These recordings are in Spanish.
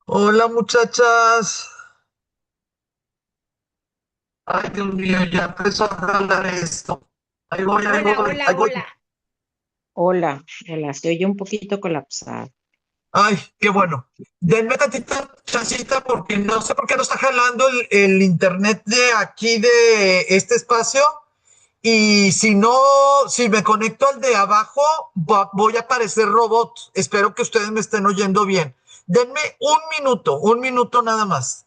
Hola muchachas. Ay, Dios mío, ya empezó a hablar esto. Ahí voy, ahí Hola, voy, hola, ahí voy. hola. Hola, hola, se oye un poquito colapsado. Ay, qué bueno. Denme tantita chancita porque no sé por qué no está jalando el internet de aquí de este espacio. Y si no, si me conecto al de abajo, voy a parecer robot. Espero que ustedes me estén oyendo bien. Denme un minuto nada más.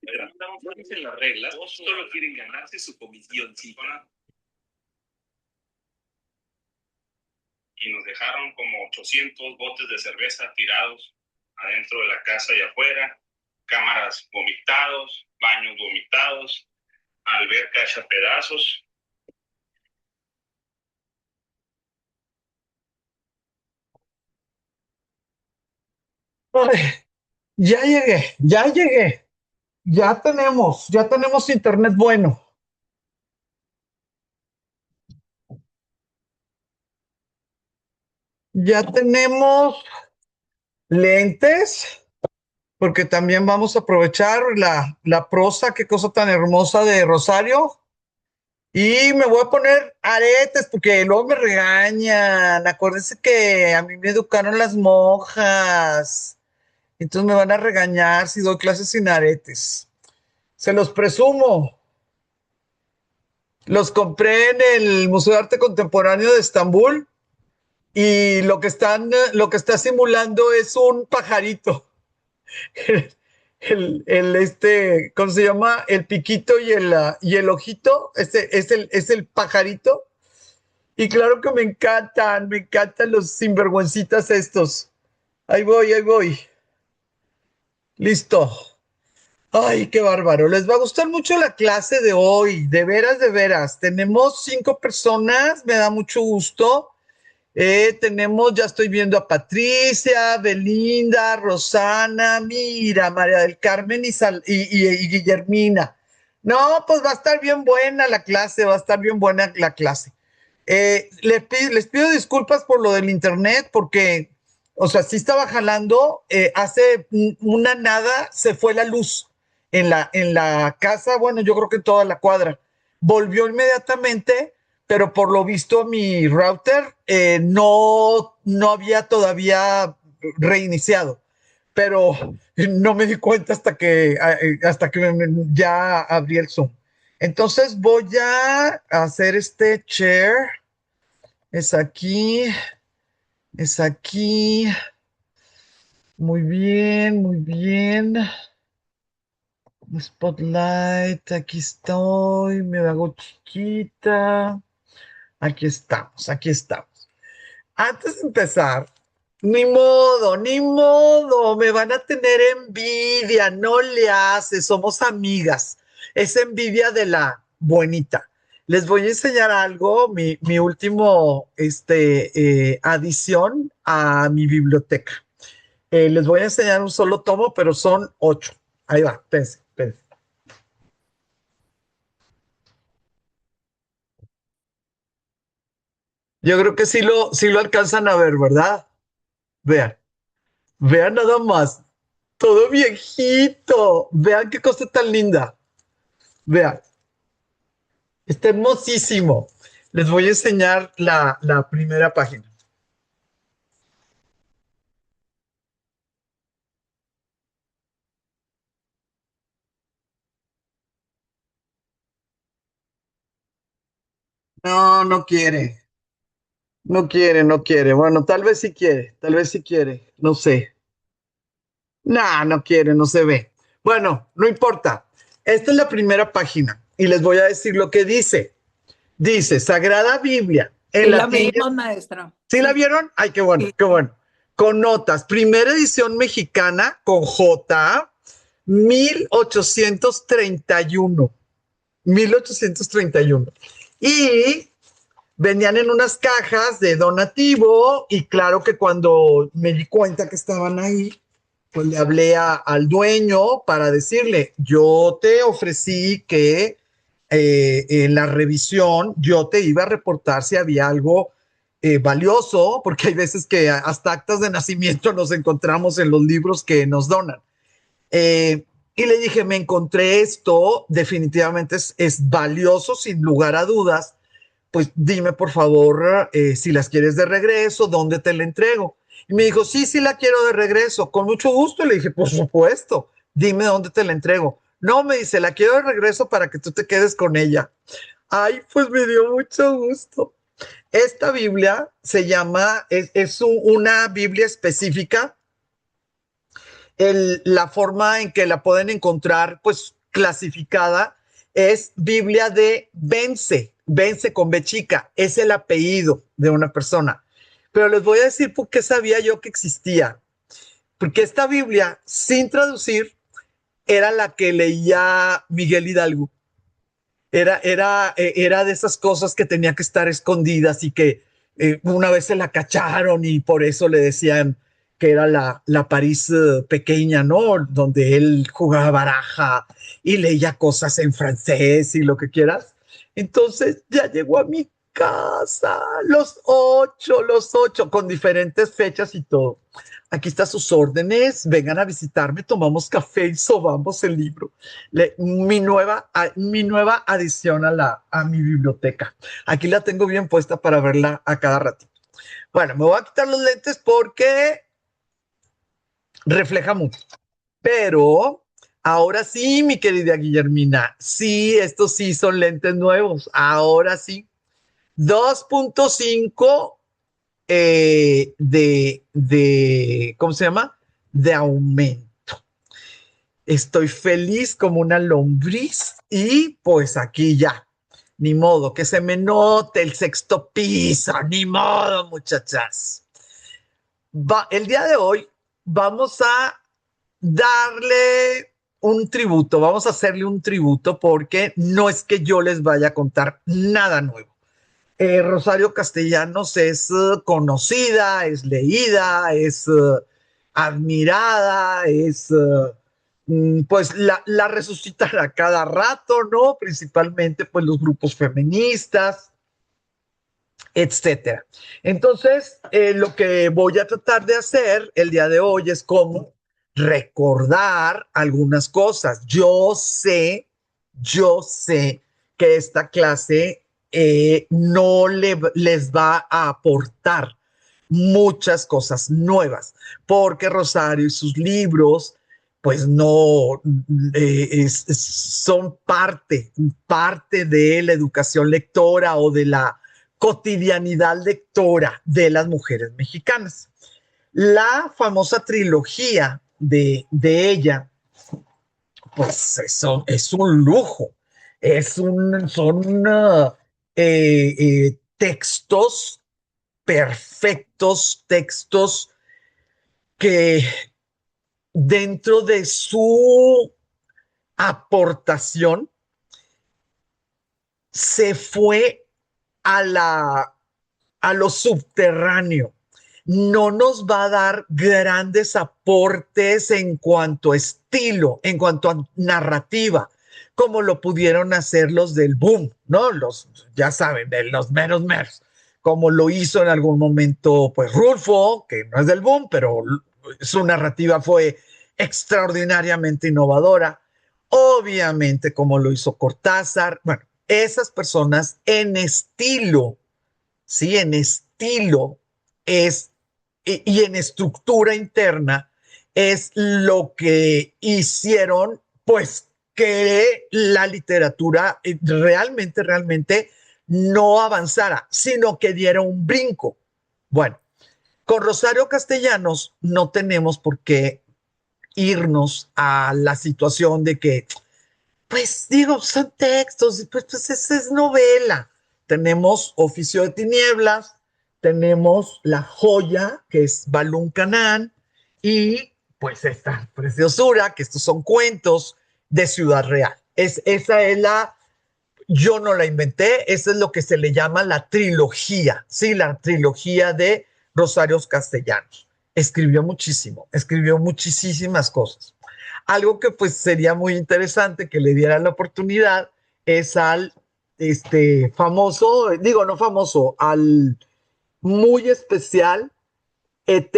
Estamos fuertes en las reglas, solo quieren ganarse su comisioncita. Y nos dejaron como 800 botes de cerveza tirados adentro de la casa y afuera, cámaras vomitados, baños vomitados, alberca hecha pedazos. Ay, ya llegué, ya llegué. Ya tenemos internet bueno. Ya tenemos lentes, porque también vamos a aprovechar la prosa, qué cosa tan hermosa de Rosario. Y me voy a poner aretes, porque luego me regañan. Acuérdense que a mí me educaron las monjas. Entonces me van a regañar si doy clases sin aretes. Se los presumo. Los compré en el Museo de Arte Contemporáneo de Estambul. Y lo que está simulando es un pajarito. ¿Cómo se llama? El piquito y el ojito, es el pajarito. Y claro que me encantan los sinvergüencitas estos. Ahí voy, ahí voy. Listo. Ay, qué bárbaro. Les va a gustar mucho la clase de hoy. De veras, de veras. Tenemos 5 personas, me da mucho gusto. Ya estoy viendo a Patricia, Belinda, Rosana, mira, María del Carmen y Guillermina. No, pues va a estar bien buena la clase, va a estar bien buena la clase. Les pido disculpas por lo del internet, porque, o sea, sí estaba jalando, hace una nada se fue la luz en la casa, bueno, yo creo que en toda la cuadra. Volvió inmediatamente, pero por lo visto mi router no había todavía reiniciado. pero no me di cuenta hasta que ya abrí el Zoom. Entonces voy a hacer este share. Es aquí, es aquí. Muy bien, muy bien. Spotlight, aquí estoy, me hago chiquita. Aquí estamos, aquí estamos. Antes de empezar, ni modo, me van a tener envidia, no le hace, somos amigas. Es envidia de la buenita. Les voy a enseñar algo, mi último adición a mi biblioteca. Les voy a enseñar un solo tomo, pero son 8. Ahí va, espérense, espérense. Yo creo que sí lo alcanzan a ver, ¿verdad? Vean, vean nada más. Todo viejito. Vean qué cosa tan linda. Vean, está hermosísimo. Les voy a enseñar la primera página. No, no quiere. No quiere, no quiere. Bueno, tal vez sí quiere, tal vez sí quiere. No sé. No, no quiere, no se ve. Bueno, no importa. Esta es la primera página y les voy a decir lo que dice. Dice, Sagrada Biblia, Sí, en la latín. vimos, maestra. ¿Sí la vieron? Ay, qué bueno, Sí. qué bueno. Con notas, primera edición mexicana con J, 1831. 1831. Y venían en unas cajas de donativo y claro que cuando me di cuenta que estaban ahí, pues le hablé al dueño para decirle, yo te ofrecí que en la revisión yo te iba a reportar si había algo valioso, porque hay veces que hasta actas de nacimiento nos encontramos en los libros que nos donan. Y le dije, me encontré esto, definitivamente es valioso sin lugar a dudas, pues dime por favor si las quieres de regreso, ¿dónde te la entrego? Y me dijo, sí, sí la quiero de regreso, con mucho gusto. Le dije, por supuesto, dime dónde te la entrego. No, me dice, la quiero de regreso para que tú te quedes con ella. Ay, pues me dio mucho gusto. Esta Biblia se llama, una Biblia específica. La forma en que la pueden encontrar, pues clasificada, es Biblia de Vence, Vence con B chica, es el apellido de una persona. Pero les voy a decir por qué sabía yo que existía. Porque esta Biblia, sin traducir, era la que leía Miguel Hidalgo. Era de esas cosas que tenía que estar escondidas y que una vez se la cacharon y por eso le decían que era la París pequeña, ¿no? Donde él jugaba baraja y leía cosas en francés y lo que quieras. Entonces ya llegó a mi casa, los ocho, con diferentes fechas y todo. Aquí están sus órdenes, vengan a visitarme, tomamos café y sobamos el libro. Mi nueva adición a mi biblioteca. Aquí la tengo bien puesta para verla a cada ratito. Bueno, me voy a quitar los lentes porque refleja mucho. Pero ahora sí, mi querida Guillermina, sí, estos sí son lentes nuevos. Ahora sí. 2.5 ¿cómo se llama? De aumento. Estoy feliz como una lombriz y pues aquí ya, ni modo, que se me note el sexto piso, ni modo, muchachas. El día de hoy vamos a darle un tributo, vamos a hacerle un tributo porque no es que yo les vaya a contar nada nuevo. Rosario Castellanos es conocida, es leída, es admirada, pues la resucitan a cada rato, ¿no? Principalmente pues los grupos feministas, etcétera. Entonces, lo que voy a tratar de hacer el día de hoy es como recordar algunas cosas. Yo sé que esta clase no les va a aportar muchas cosas nuevas, porque Rosario y sus libros, pues no son parte de la educación lectora o de la cotidianidad lectora de las mujeres mexicanas. La famosa trilogía de ella, pues eso es un lujo, son textos perfectos, textos que dentro de su aportación se fue a lo subterráneo. No nos va a dar grandes aportes en cuanto a estilo, en cuanto a narrativa, como lo pudieron hacer los del boom, ¿no? Ya saben, de los meros, como lo hizo en algún momento, pues Rulfo, que no es del boom, pero su narrativa fue extraordinariamente innovadora. Obviamente, como lo hizo Cortázar. Bueno, esas personas en estilo, ¿sí? En estilo es, y en estructura interna es lo que hicieron, pues, que la literatura realmente no avanzara, sino que diera un brinco. Bueno, con Rosario Castellanos no tenemos por qué irnos a la situación de que, pues digo, son textos, pues esa es novela. Tenemos Oficio de Tinieblas, tenemos La Joya, que es Balún Canán, y pues esta preciosura, que estos son cuentos de Ciudad Real. Esa es yo no la inventé, esa es lo que se le llama la trilogía, ¿sí? La trilogía de Rosario Castellanos. Escribió muchísimo, escribió muchísimas cosas. Algo que pues sería muy interesante que le diera la oportunidad es al famoso, digo no famoso, al muy especial el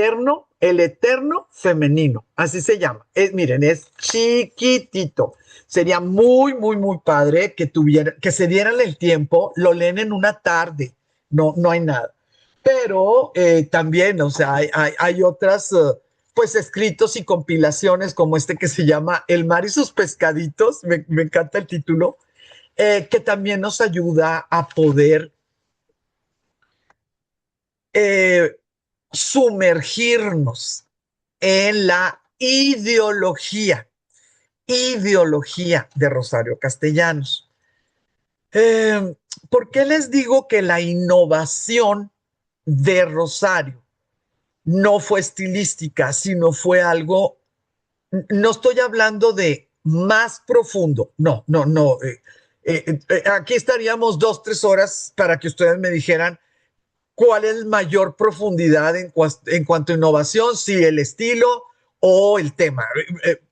eterno femenino, así se llama. Miren, es chiquitito. Sería muy padre que se dieran el tiempo, lo leen en una tarde, no hay nada. Pero también, o sea, hay otras, pues, escritos y compilaciones como este que se llama El mar y sus pescaditos, me encanta el título, que también nos ayuda a poder eh, sumergirnos en la ideología de Rosario Castellanos. ¿Por qué les digo que la innovación de Rosario no fue estilística, sino fue algo, no estoy hablando de más profundo, no. Aquí estaríamos 2, 3 horas para que ustedes me dijeran cuál es mayor profundidad en cuanto a innovación, si el estilo o el tema.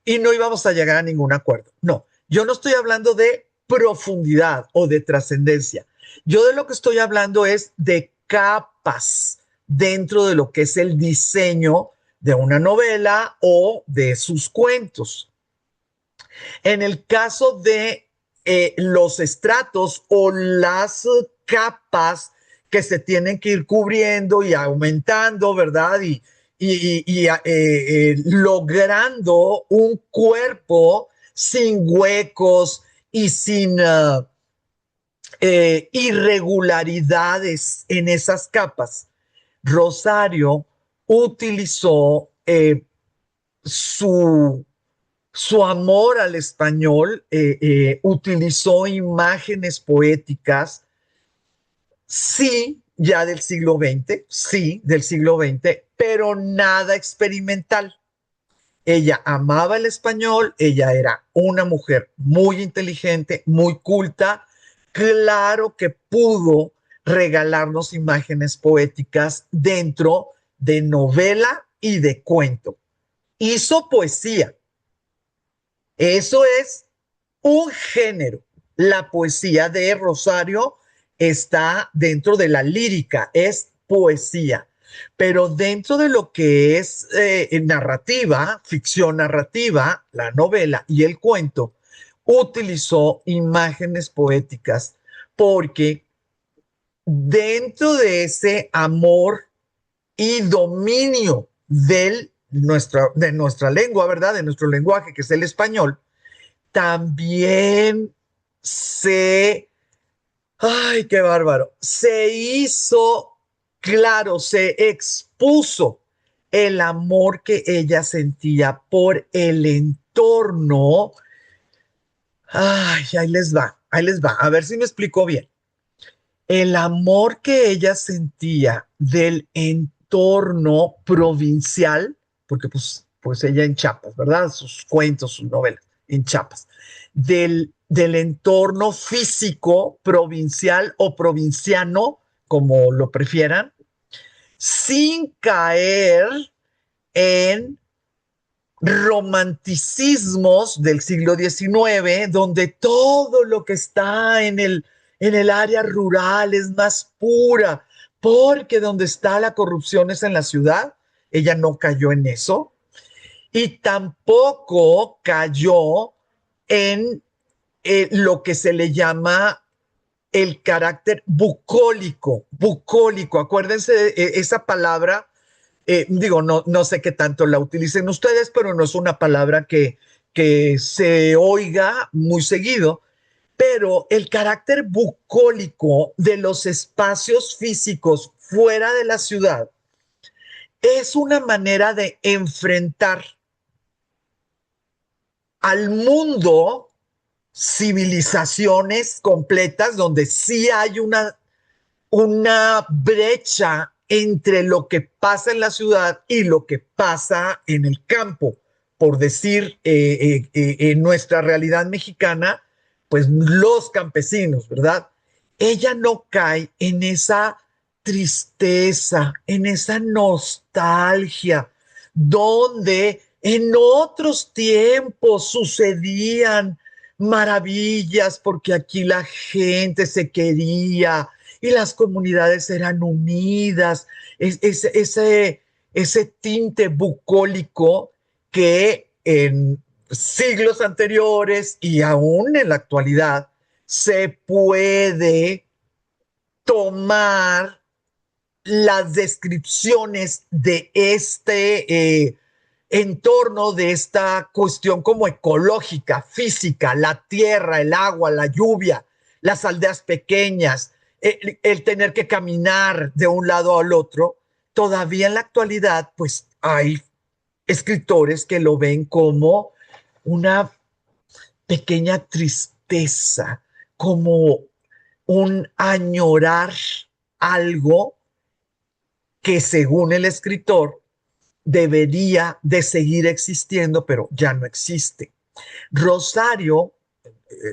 Y no íbamos a llegar a ningún acuerdo. No, yo no estoy hablando de profundidad o de trascendencia. Yo de lo que estoy hablando es de capas dentro de lo que es el diseño de una novela o de sus cuentos. En el caso de los estratos o las capas que se tienen que ir cubriendo y aumentando, ¿verdad? Logrando un cuerpo sin huecos y sin irregularidades en esas capas. Rosario utilizó su amor al español, utilizó imágenes poéticas, sí, ya del siglo XX, sí, del siglo XX, pero nada experimental. Ella amaba el español, ella era una mujer muy inteligente, muy culta, claro que pudo regalarnos imágenes poéticas dentro de novela y de cuento. Hizo poesía, eso es un género. La poesía de Rosario está dentro de la lírica, es poesía. Pero dentro de lo que es narrativa, ficción narrativa, la novela y el cuento, utilizó imágenes poéticas porque dentro de ese amor y dominio de nuestra lengua, ¿verdad? De nuestro lenguaje, que es el español, también ay, qué bárbaro, se hizo claro, se expuso el amor que ella sentía por el entorno. Ay, ahí les va, a ver si me explico bien. El amor que ella sentía del entorno provincial, porque pues ella en Chiapas, ¿verdad? Sus cuentos, sus novelas en Chiapas, del entorno físico provincial o provinciano, como lo prefieran, sin caer en romanticismos del siglo XIX, donde todo lo que está en el área rural es más pura, porque donde está la corrupción es en la ciudad. Ella no cayó en eso y tampoco cayó en lo que se le llama el carácter bucólico, bucólico. Acuérdense de esa palabra. Digo, no sé qué tanto la utilicen ustedes, pero no es una palabra que se oiga muy seguido, pero el carácter bucólico de los espacios físicos fuera de la ciudad es una manera de enfrentar al mundo civilizaciones completas donde sí hay una brecha entre lo que pasa en la ciudad y lo que pasa en el campo. Por decir, en nuestra realidad mexicana, pues los campesinos, ¿verdad? Ella no cae en esa tristeza, en esa nostalgia, donde en otros tiempos sucedían maravillas porque aquí la gente se quería, y las comunidades eran unidas, ese tinte bucólico que en siglos anteriores y aún en la actualidad se puede tomar las descripciones de entorno, de esta cuestión como ecológica, física, la tierra, el agua, la lluvia, las aldeas pequeñas, el tener que caminar de un lado al otro. Todavía en la actualidad, pues hay escritores que lo ven como una pequeña tristeza, como un añorar algo que según el escritor debería de seguir existiendo, pero ya no existe. Rosario,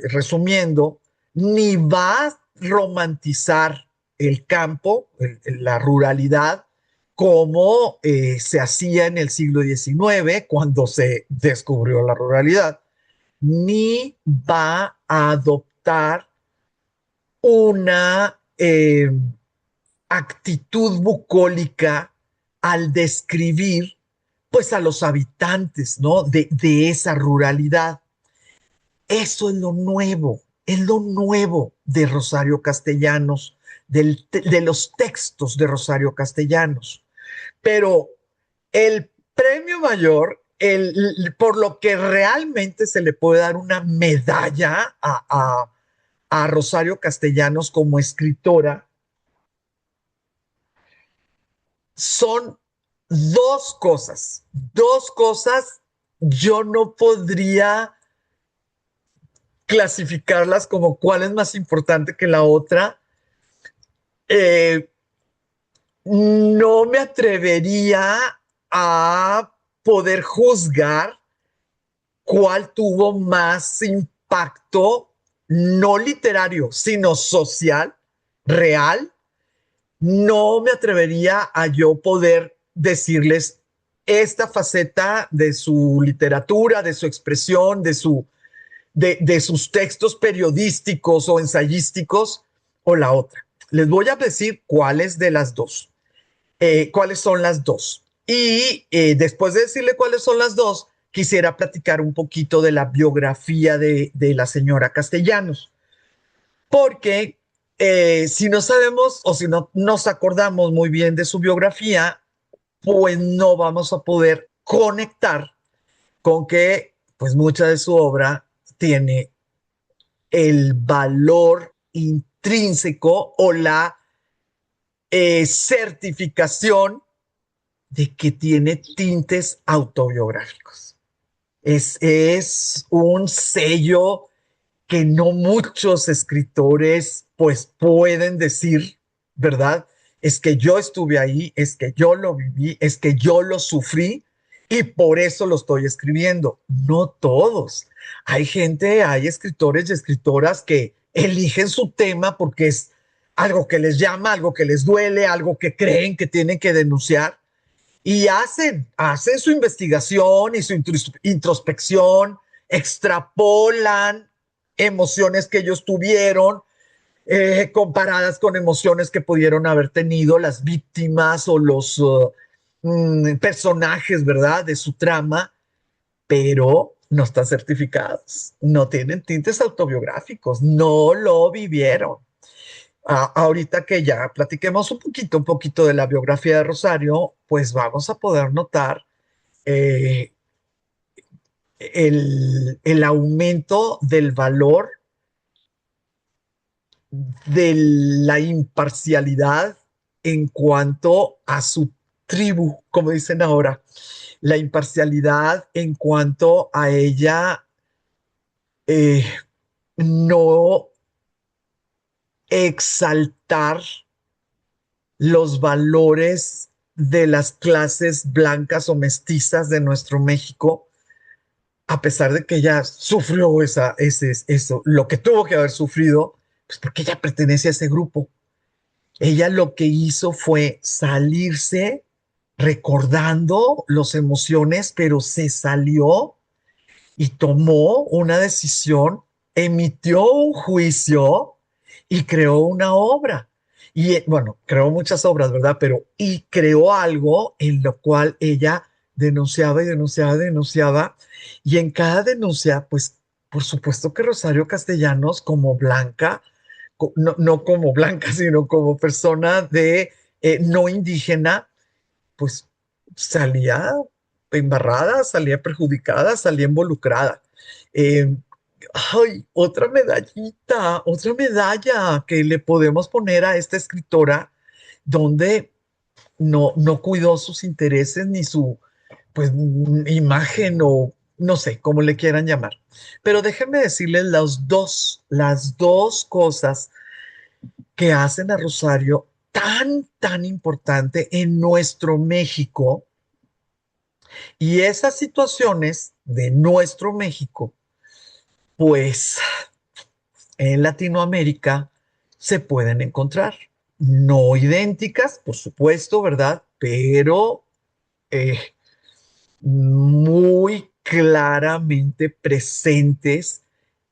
resumiendo, ni va a romantizar el campo, la ruralidad, como se hacía en el siglo XIX, cuando se descubrió la ruralidad, ni va a adoptar una actitud bucólica al describir pues a los habitantes, ¿no? De esa ruralidad. Eso es lo nuevo de Rosario Castellanos, de los textos de Rosario Castellanos. Pero el premio mayor, por lo que realmente se le puede dar una medalla a Rosario Castellanos como escritora, son dos cosas yo no podría clasificarlas como cuál es más importante que la otra. Eh, no me atrevería a poder juzgar cuál tuvo más impacto, no literario, sino social, real. No me atrevería a yo poder decirles esta faceta de su literatura, de su expresión, de sus textos periodísticos o ensayísticos o la otra. Les voy a decir cuáles de las dos, cuáles son las dos. Y después de decirle cuáles son las dos, quisiera platicar un poquito de la biografía de la señora Castellanos, porque si no sabemos o si no nos acordamos muy bien de su biografía, pues no vamos a poder conectar con que pues mucha de su obra tiene el valor intrínseco o la certificación de que tiene tintes autobiográficos. Es un sello que no muchos escritores pues pueden decir, ¿verdad? Es que yo estuve ahí, es que yo lo viví, es que yo lo sufrí y por eso lo estoy escribiendo. No todos. Hay gente, hay escritores y escritoras que eligen su tema porque es algo que les llama, algo que les duele, algo que creen que tienen que denunciar y hacen su investigación y su introspección, extrapolan emociones que ellos tuvieron, comparadas con emociones que pudieron haber tenido las víctimas o los personajes, ¿verdad?, de su trama, pero no están certificados, no tienen tintes autobiográficos, no lo vivieron. Ahorita que ya platiquemos un poquito de la biografía de Rosario, pues vamos a poder notar eh, el aumento del valor de la imparcialidad en cuanto a su tribu, como dicen ahora, la imparcialidad en cuanto a ella eh, no exaltar los valores de las clases blancas o mestizas de nuestro México, a pesar de que ella sufrió eso, lo que tuvo que haber sufrido, pues porque ella pertenece a ese grupo. Ella lo que hizo fue salirse recordando las emociones, pero se salió y tomó una decisión, emitió un juicio y creó una obra. Y bueno, creó muchas obras, ¿verdad? Pero y creó algo en lo cual ella denunciaba y denunciaba, denunciaba. Y en cada denuncia, pues por supuesto que Rosario Castellanos, como Blanca, no, no como Blanca, sino como persona de no indígena, pues salía embarrada, salía perjudicada, salía involucrada. Eh, Ay, otra medalla que le podemos poner a esta escritora donde no cuidó sus intereses ni su pues imagen o no sé, cómo le quieran llamar. Pero déjenme decirles las dos cosas que hacen a Rosario tan importante en nuestro México y esas situaciones de nuestro México, pues en Latinoamérica se pueden encontrar. No idénticas, por supuesto, ¿verdad? Pero eh, muy claramente presentes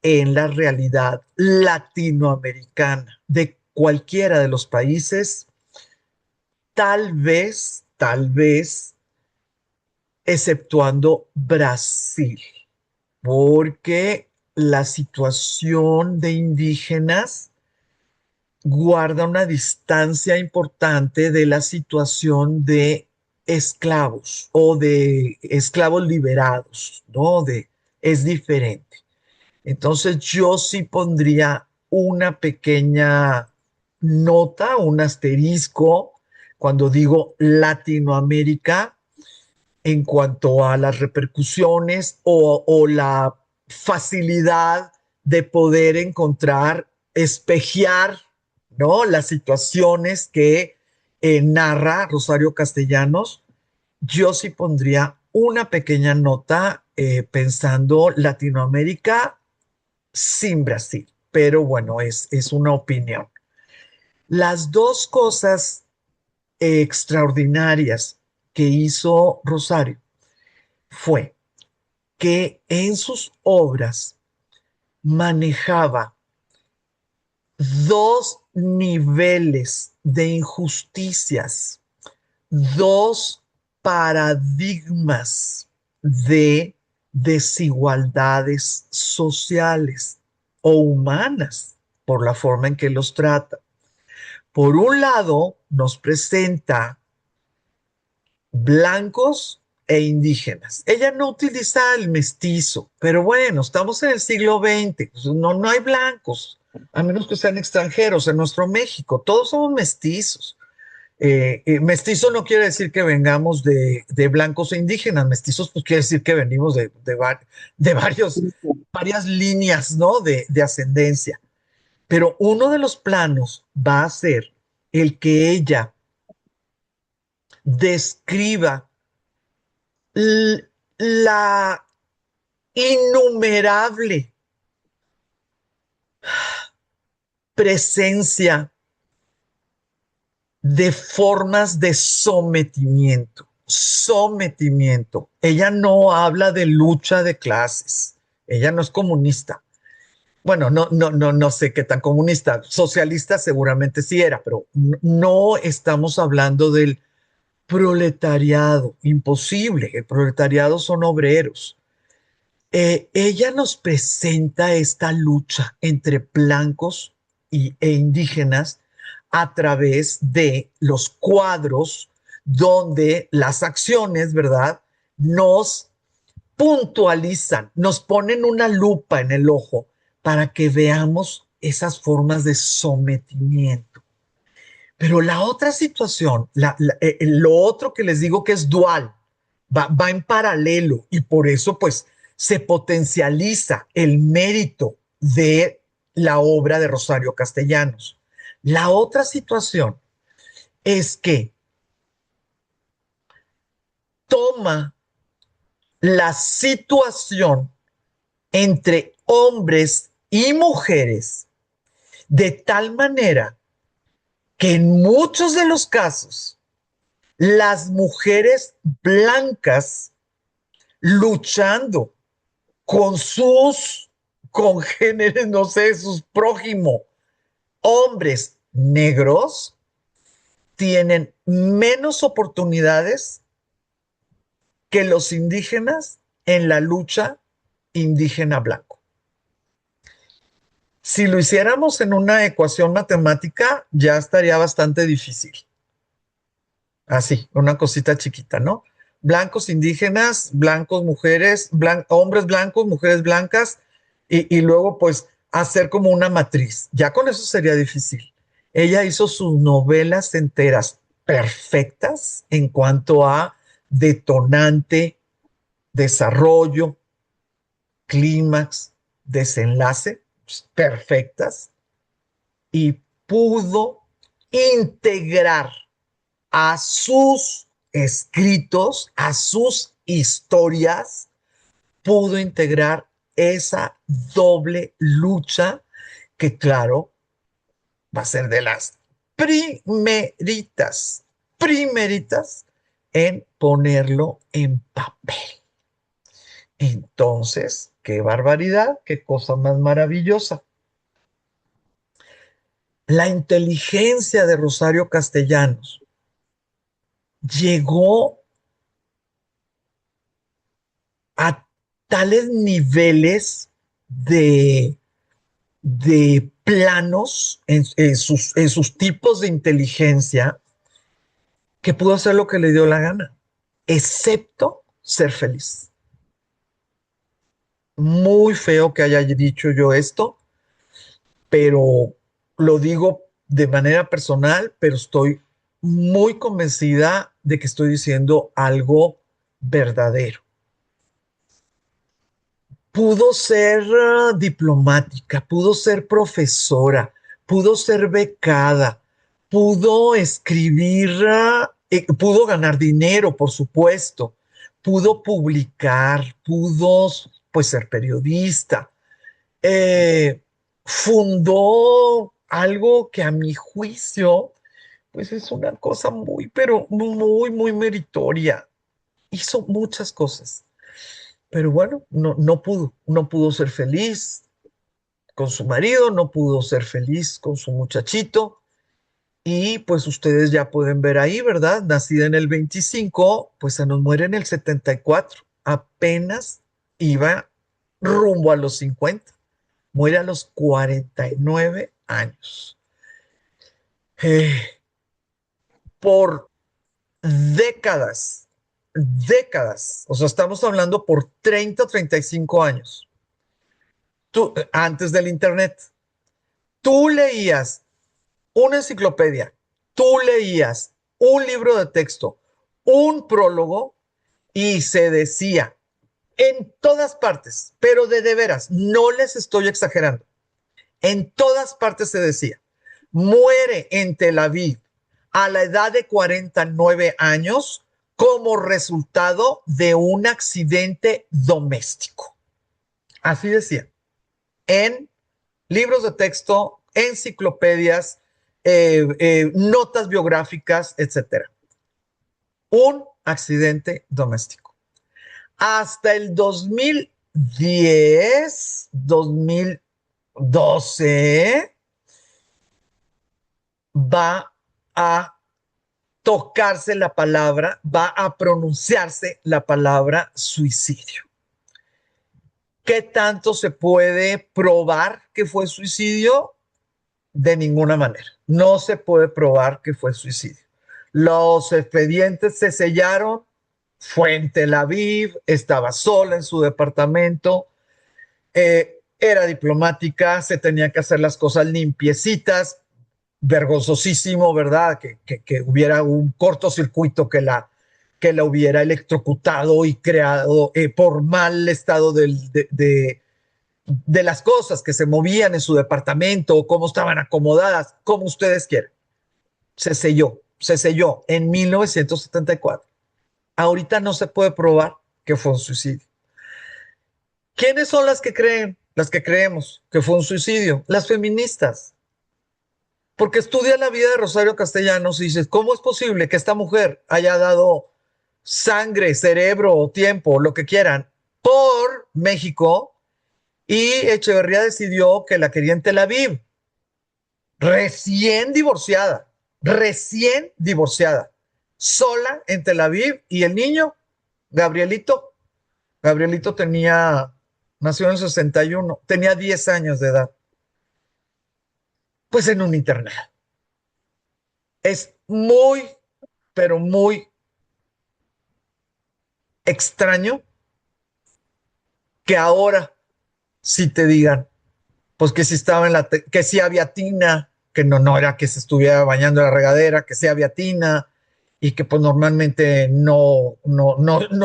en la realidad latinoamericana de cualquiera de los países, tal vez, exceptuando Brasil, porque la situación de indígenas guarda una distancia importante de la situación de esclavos o de esclavos liberados, ¿no? Es diferente. Entonces yo sí pondría una pequeña nota, un asterisco, cuando digo Latinoamérica, en cuanto a las repercusiones o la facilidad de poder encontrar, espejear, ¿no?, las situaciones que narra Rosario Castellanos. Yo sí pondría una pequeña nota pensando Latinoamérica sin Brasil, pero bueno, es una opinión. Las dos cosas extraordinarias que hizo Rosario fue que en sus obras manejaba dos niveles de injusticias, dos paradigmas de desigualdades sociales o humanas por la forma en que los trata. Por un lado, nos presenta blancos e indígenas. Ella no utiliza el mestizo, pero bueno, estamos en el siglo XX, pues no hay blancos, a menos que sean extranjeros en nuestro México, todos somos mestizos. Mestizo no quiere decir que vengamos de blancos e indígenas, mestizos pues quiere decir que venimos de varias líneas, ¿no? De ascendencia. Pero uno de los planos va a ser el que ella describa la innumerable presencia de formas de sometimiento. Sometimiento. Ella no habla de lucha de clases. Ella no es comunista. Bueno, no sé qué tan comunista. Socialista seguramente sí era, pero no estamos hablando del proletariado. Imposible. El proletariado son obreros. Ella nos presenta esta lucha entre blancos e indígenas a través de los cuadros donde las acciones, ¿verdad? Nos puntualizan, nos ponen una lupa en el ojo para que veamos esas formas de sometimiento. Pero la otra situación, lo otro que les digo que es dual, va en paralelo y por eso pues se potencializa el mérito de la obra de Rosario Castellanos. La otra situación es que toma la situación entre hombres y mujeres de tal manera que en muchos de los casos las mujeres blancas luchando con sus congéneres, no sé, sus prójimos, hombres negros, tienen menos oportunidades que los indígenas en la lucha indígena blanco. Si lo hiciéramos en una ecuación matemática, ya estaría bastante difícil. Así, una cosita chiquita, ¿no? Blancos indígenas, blancos mujeres, hombres blancos, mujeres blancas, y luego pues hacer como una matriz. Ya con eso sería difícil. Ella hizo sus novelas enteras perfectas en cuanto a detonante, desarrollo, clímax, desenlace, pues, perfectas, y pudo integrar a sus escritos, a sus historias, pudo integrar esa doble lucha que, claro, va a ser de las primeritas en ponerlo en papel. Entonces, qué barbaridad, qué cosa más maravillosa. La inteligencia de Rosario Castellanos llegó a tales niveles de planos en sus tipos de inteligencia que pudo hacer lo que le dio la gana, excepto ser feliz. Muy feo que haya dicho yo esto, pero lo digo de manera personal, pero estoy muy convencida de que estoy diciendo algo verdadero. Pudo ser diplomática, pudo ser profesora, pudo ser becada, pudo escribir, pudo ganar dinero, por supuesto, pudo publicar, pudo pues ser periodista, fundó algo que a mi juicio pues es una cosa muy, pero muy meritoria. Hizo muchas cosas. Pero bueno, no pudo ser feliz con su marido, no pudo ser feliz con su muchachito. Y pues ustedes ya pueden ver ahí, ¿verdad? Nacida en el 25, pues se nos muere en el 74. Apenas iba rumbo a los 50. Muere a los 49 años. Eh, por décadas, décadas, o sea, estamos hablando por 30 o 35 años, antes del Internet, tú leías una enciclopedia, tú leías un libro de texto, un prólogo y se decía en todas partes, pero de veras, no les estoy exagerando, en todas partes se decía, muere en Tel Aviv a la edad de 49 años como resultado de un accidente doméstico. Así decía, en libros de texto, enciclopedias, notas biográficas, etcétera. Un accidente doméstico. Hasta el 2010, 2012, va a tocarse la palabra, va a pronunciarse la palabra suicidio. ¿Qué tanto se puede probar que fue suicidio? De ninguna manera. No se puede probar que fue suicidio. Los expedientes se sellaron, fue en Tel Aviv, estaba sola en su departamento, era diplomática, se tenía que hacer las cosas limpiecitas, vergonzosísimo, ¿verdad? Que hubiera un cortocircuito que la hubiera electrocutado y creado por mal estado de las cosas que se movían en su departamento o cómo estaban acomodadas, como ustedes quieran. Se selló en 1974. Ahorita no se puede probar que fue un suicidio. ¿Quiénes son las que creen, las que creemos que fue un suicidio? Las feministas. Porque estudia la vida de Rosario Castellanos y dices, ¿cómo es posible que esta mujer haya dado sangre, cerebro, tiempo, lo que quieran, por México? Y Echeverría decidió que la quería en Tel Aviv, recién divorciada, sola en Tel Aviv, y el niño, Gabrielito, nació en el 61, tenía 10 años de edad, pues en un internado. Es muy, pero muy extraño que ahora sí te digan, pues que si estaba que sí había tina, que no era que se estuviera bañando en la regadera, que sí había tina y que pues normalmente no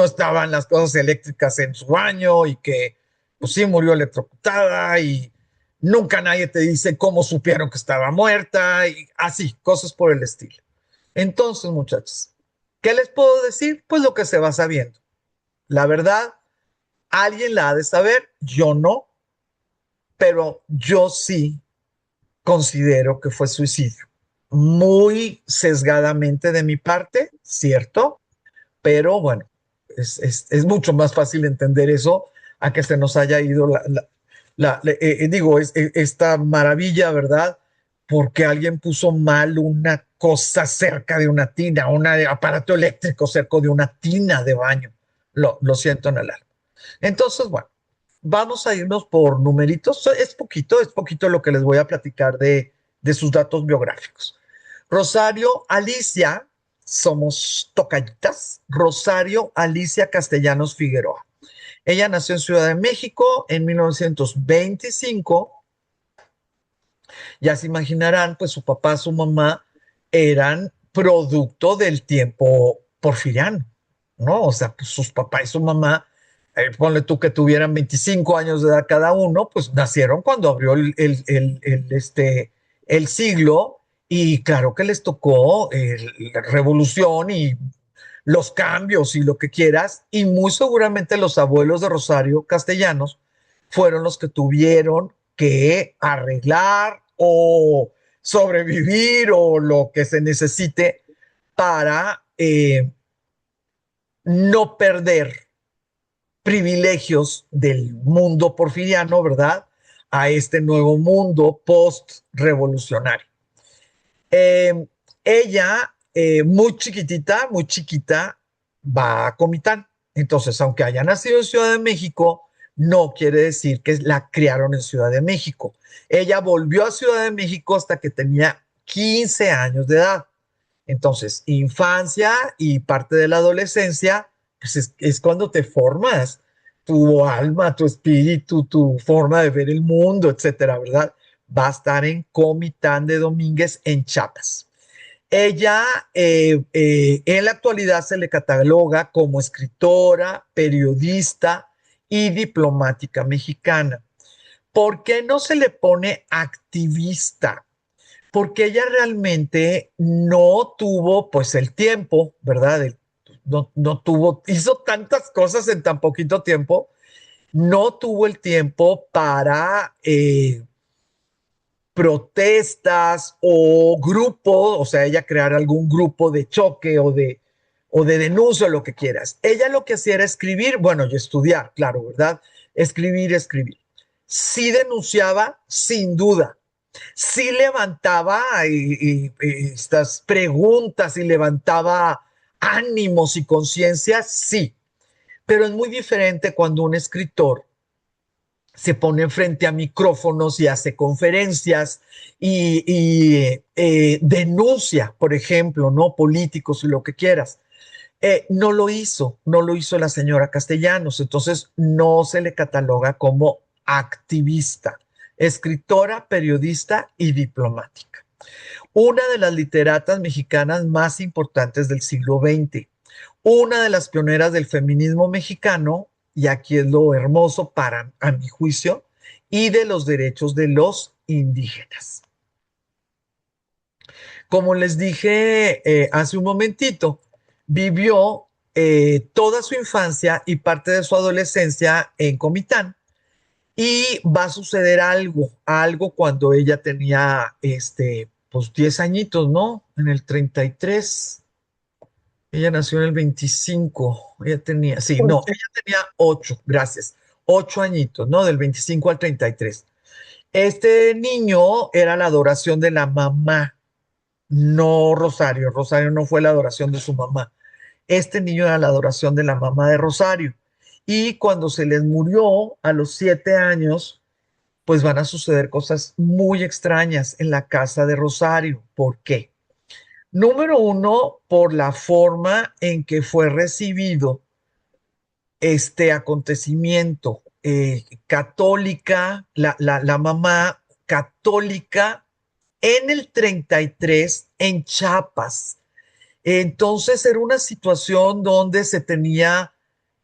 estaban las cosas eléctricas en su baño y que pues sí murió electrocutada y nunca nadie te dice cómo supieron que estaba muerta y así, cosas por el estilo. Entonces, muchachos, ¿qué les puedo decir? Pues lo que se va sabiendo. La verdad, alguien la ha de saber, yo no, pero yo sí considero que fue suicidio. Muy sesgadamente de mi parte, cierto, pero bueno, es mucho más fácil entender eso a que se nos haya ido esta maravilla, ¿verdad? Porque alguien puso mal una cosa cerca de una tina, un aparato eléctrico cerca de una tina de baño. Lo siento en el alma. Entonces, bueno, vamos a irnos por numeritos. Es poquito lo que les voy a platicar de sus datos biográficos. Rosario Alicia, somos tocallitas, Rosario Alicia Castellanos Figueroa. Ella nació en Ciudad de México en 1925. Ya se imaginarán, pues su papá, su mamá eran producto del tiempo porfiriano, ¿no? O sea, pues sus papás y su mamá, ponle tú que tuvieran 25 años de edad cada uno, pues nacieron cuando abrió el siglo y claro que les tocó la revolución y los cambios y lo que quieras, y muy seguramente los abuelos de Rosario Castellanos fueron los que tuvieron que arreglar o sobrevivir o lo que se necesite para no perder privilegios del mundo porfiriano, ¿verdad? A este nuevo mundo post-revolucionario. Ella, muy chiquita, va a Comitán. Entonces, aunque haya nacido en Ciudad de México, no quiere decir que la criaron en Ciudad de México. Ella volvió a Ciudad de México hasta que tenía 15 años de edad. Entonces, infancia y parte de la adolescencia, pues es cuando te formas tu alma, tu espíritu, tu forma de ver el mundo, etcétera, ¿verdad? Va a estar en Comitán de Domínguez, en Chiapas. Ella en la actualidad se le cataloga como escritora, periodista y diplomática mexicana. ¿Por qué no se le pone activista? Porque ella realmente no tuvo pues el tiempo, ¿verdad? No tuvo, hizo tantas cosas en tan poquito tiempo, no tuvo el tiempo para protestas o grupos, o sea, ella crear algún grupo de choque o de denuncia o lo que quieras. Ella lo que hacía era escribir, bueno, y estudiar, claro, ¿verdad? Escribir, escribir. Sí denunciaba, sin duda. Sí levantaba estas preguntas y levantaba ánimos y conciencias, sí. Pero es muy diferente cuando un escritor se pone frente a micrófonos y hace conferencias y denuncia, por ejemplo, ¿no? Políticos y lo que quieras. No lo hizo la señora Castellanos, entonces no se le cataloga como activista, escritora, periodista y diplomática. Una de las literatas mexicanas más importantes del siglo XX, una de las pioneras del feminismo mexicano, y aquí es lo hermoso para, a mi juicio, y de los derechos de los indígenas. Como les dije hace un momentito, vivió toda su infancia y parte de su adolescencia en Comitán, y va a suceder algo cuando ella tenía, pues 10 añitos, ¿no? En el 33. Ella nació en el 25. Ella tenía, sí, no, Ocho. ella tenía 8, gracias. 8 añitos, ¿no? Del 25 al 33. Este niño era la adoración de la mamá, no Rosario. Rosario no fue la adoración de su mamá. Este niño era la adoración de la mamá de Rosario. Y cuando se les murió a los 7 años, pues van a suceder cosas muy extrañas en la casa de Rosario. ¿Por qué? Número uno, por la forma en que fue recibido este acontecimiento. Católica, la mamá católica en el 33 en Chiapas. Entonces era una situación donde se tenía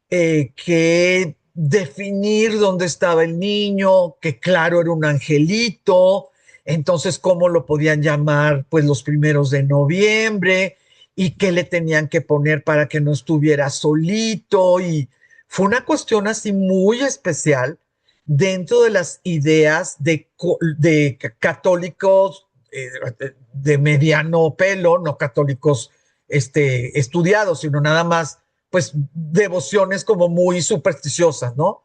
que definir dónde estaba el niño, que claro era un angelito, entonces cómo lo podían llamar pues los primeros de noviembre y qué le tenían que poner para que no estuviera solito, y fue una cuestión así muy especial dentro de las ideas de católicos de mediano pelo, no católicos estudiados, sino nada más pues devociones como muy supersticiosas, ¿no?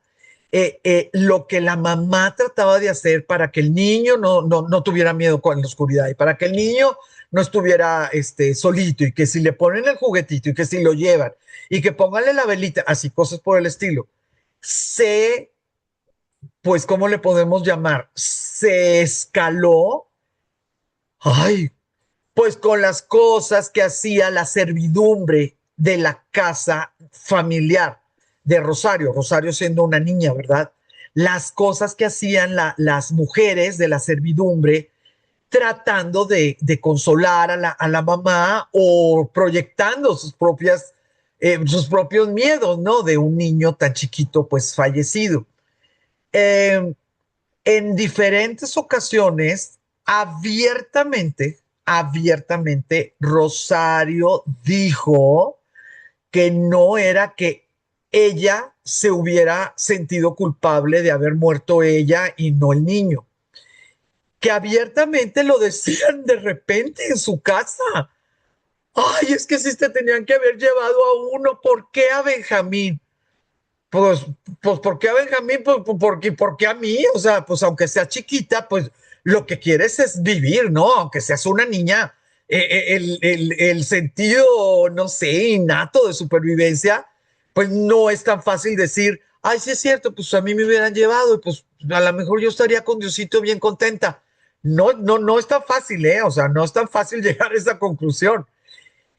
Lo que la mamá trataba de hacer para que el niño no tuviera miedo con la oscuridad y para que el niño no estuviera solito, y que si le ponen el juguetito y que si lo llevan y que pónganle la velita, así cosas por el estilo, pues, ¿cómo le podemos llamar? Se escaló, ay, pues con las cosas que hacía la servidumbre de la casa familiar de Rosario, Rosario siendo una niña, ¿verdad? Las cosas que hacían las mujeres de la servidumbre tratando de consolar a la mamá o proyectando sus propios miedos, ¿no? De un niño tan chiquito, pues fallecido. Eh, en diferentes ocasiones, abiertamente, Rosario dijo que no era que ella se hubiera sentido culpable de haber muerto ella y no el niño, que abiertamente lo decían de repente en su casa. Ay, es que sí te tenían que haber llevado a uno. ¿Por qué a Benjamín? Pues, pues, ¿por qué a Benjamín? Porque a mí, o sea, pues aunque sea chiquita, pues lo que quieres es vivir, ¿no? Aunque seas una niña, el sentido, no sé, innato de supervivencia, pues no es tan fácil decir, ay, sí es cierto, pues a mí me hubieran llevado y pues a lo mejor yo estaría con Diosito bien contenta. No es tan fácil, ¿eh? O sea, no es tan fácil llegar a esa conclusión.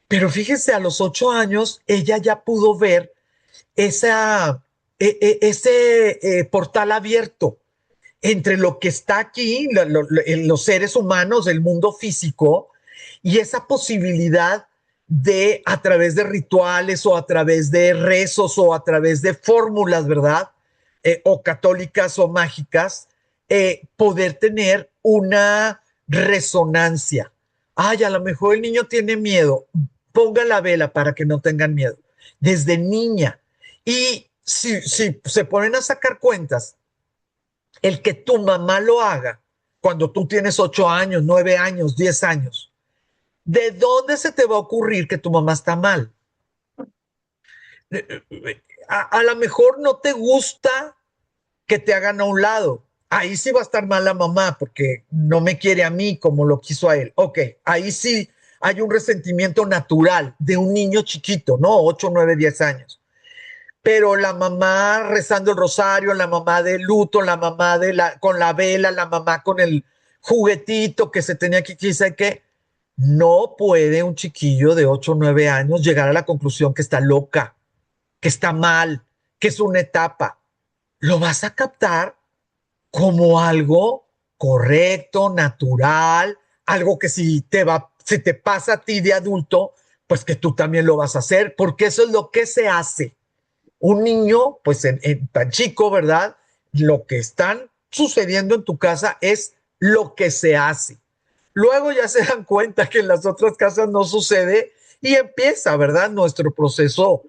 Pero fíjese, a los 8 años ella ya pudo ver ese portal abierto entre lo que está aquí, en los seres humanos, el mundo físico, y esa posibilidad de, a través de rituales o a través de rezos o a través de fórmulas, ¿verdad? O católicas o mágicas, poder tener una resonancia. Ay, a lo mejor el niño tiene miedo, ponga la vela para que no tengan miedo, desde niña. Y si se ponen a sacar cuentas, el que tu mamá lo haga cuando tú tienes 8 años, 9 años, 10 años, ¿de dónde se te va a ocurrir que tu mamá está mal? A lo mejor no te gusta que te hagan a un lado. Ahí sí va a estar mal la mamá porque no me quiere a mí como lo quiso a él. Ok, ahí sí hay un resentimiento natural de un niño chiquito, ¿no? 8, 9, 10 años. Pero la mamá rezando el rosario, la mamá de luto, la mamá con la vela, la mamá con el juguetito que se tenía que quizá que no puede un chiquillo de 8 o 9 años llegar a la conclusión que está loca, que está mal, que es una etapa. Lo vas a captar como algo correcto, natural, algo que si te pasa a ti de adulto, pues que tú también lo vas a hacer, porque eso es lo que se hace. Un niño, pues tan chico, ¿verdad? Lo que están sucediendo en tu casa es lo que se hace. Luego ya se dan cuenta que en las otras casas no sucede y empieza, ¿verdad? Nuestro proceso,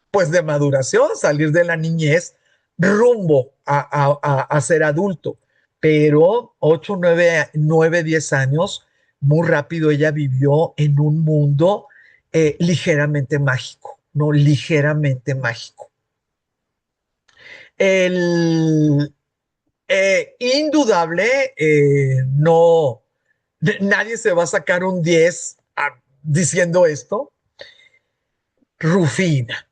pues, de maduración, salir de la niñez rumbo a ser adulto. Pero 8, 9, 10 años, muy rápido ella vivió en un mundo ligeramente mágico, ¿no? Ligeramente mágico. El indudable, no, nadie se va a sacar un 10 diciendo esto. Rufina,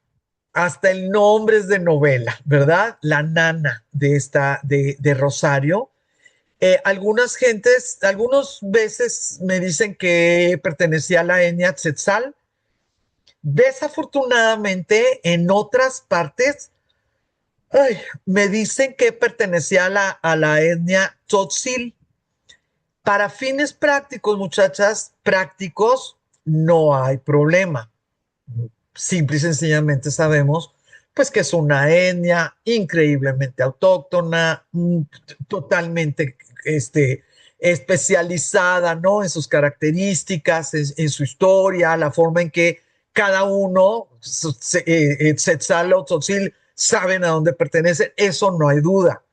hasta el nombre es de novela, ¿verdad? La nana de Rosario. Algunas veces me dicen que pertenecía a la etnia Tzetzal. Desafortunadamente, en otras partes, ay, me dicen que pertenecía a la etnia Tzotzil. Para fines prácticos, muchachas, prácticos, no hay problema. Simple y sencillamente sabemos pues que es una etnia increíblemente autóctona, totalmente especializada, ¿no? En sus características, en su historia, la forma en que cada uno, Tzetzal o Tzotzil, saben a dónde pertenecen, eso no hay duda.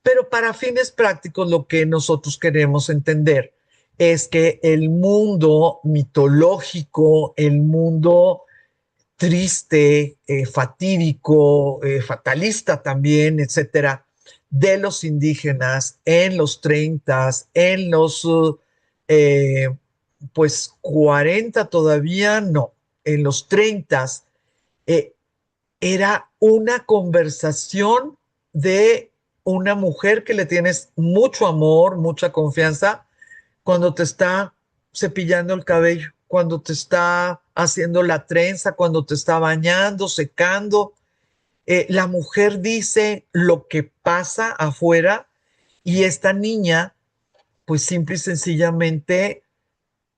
Pero para fines prácticos, lo que nosotros queremos entender es que el mundo mitológico, el mundo triste, fatídico, fatalista también, etcétera, de los indígenas en los 30, en los eh, pues 40 todavía no, en los 30, eh, era una conversación de una mujer que le tienes mucho amor, mucha confianza, cuando te está cepillando el cabello, cuando te está haciendo la trenza, cuando te está bañando, secando. La mujer dice lo que pasa afuera y esta niña, pues simple y sencillamente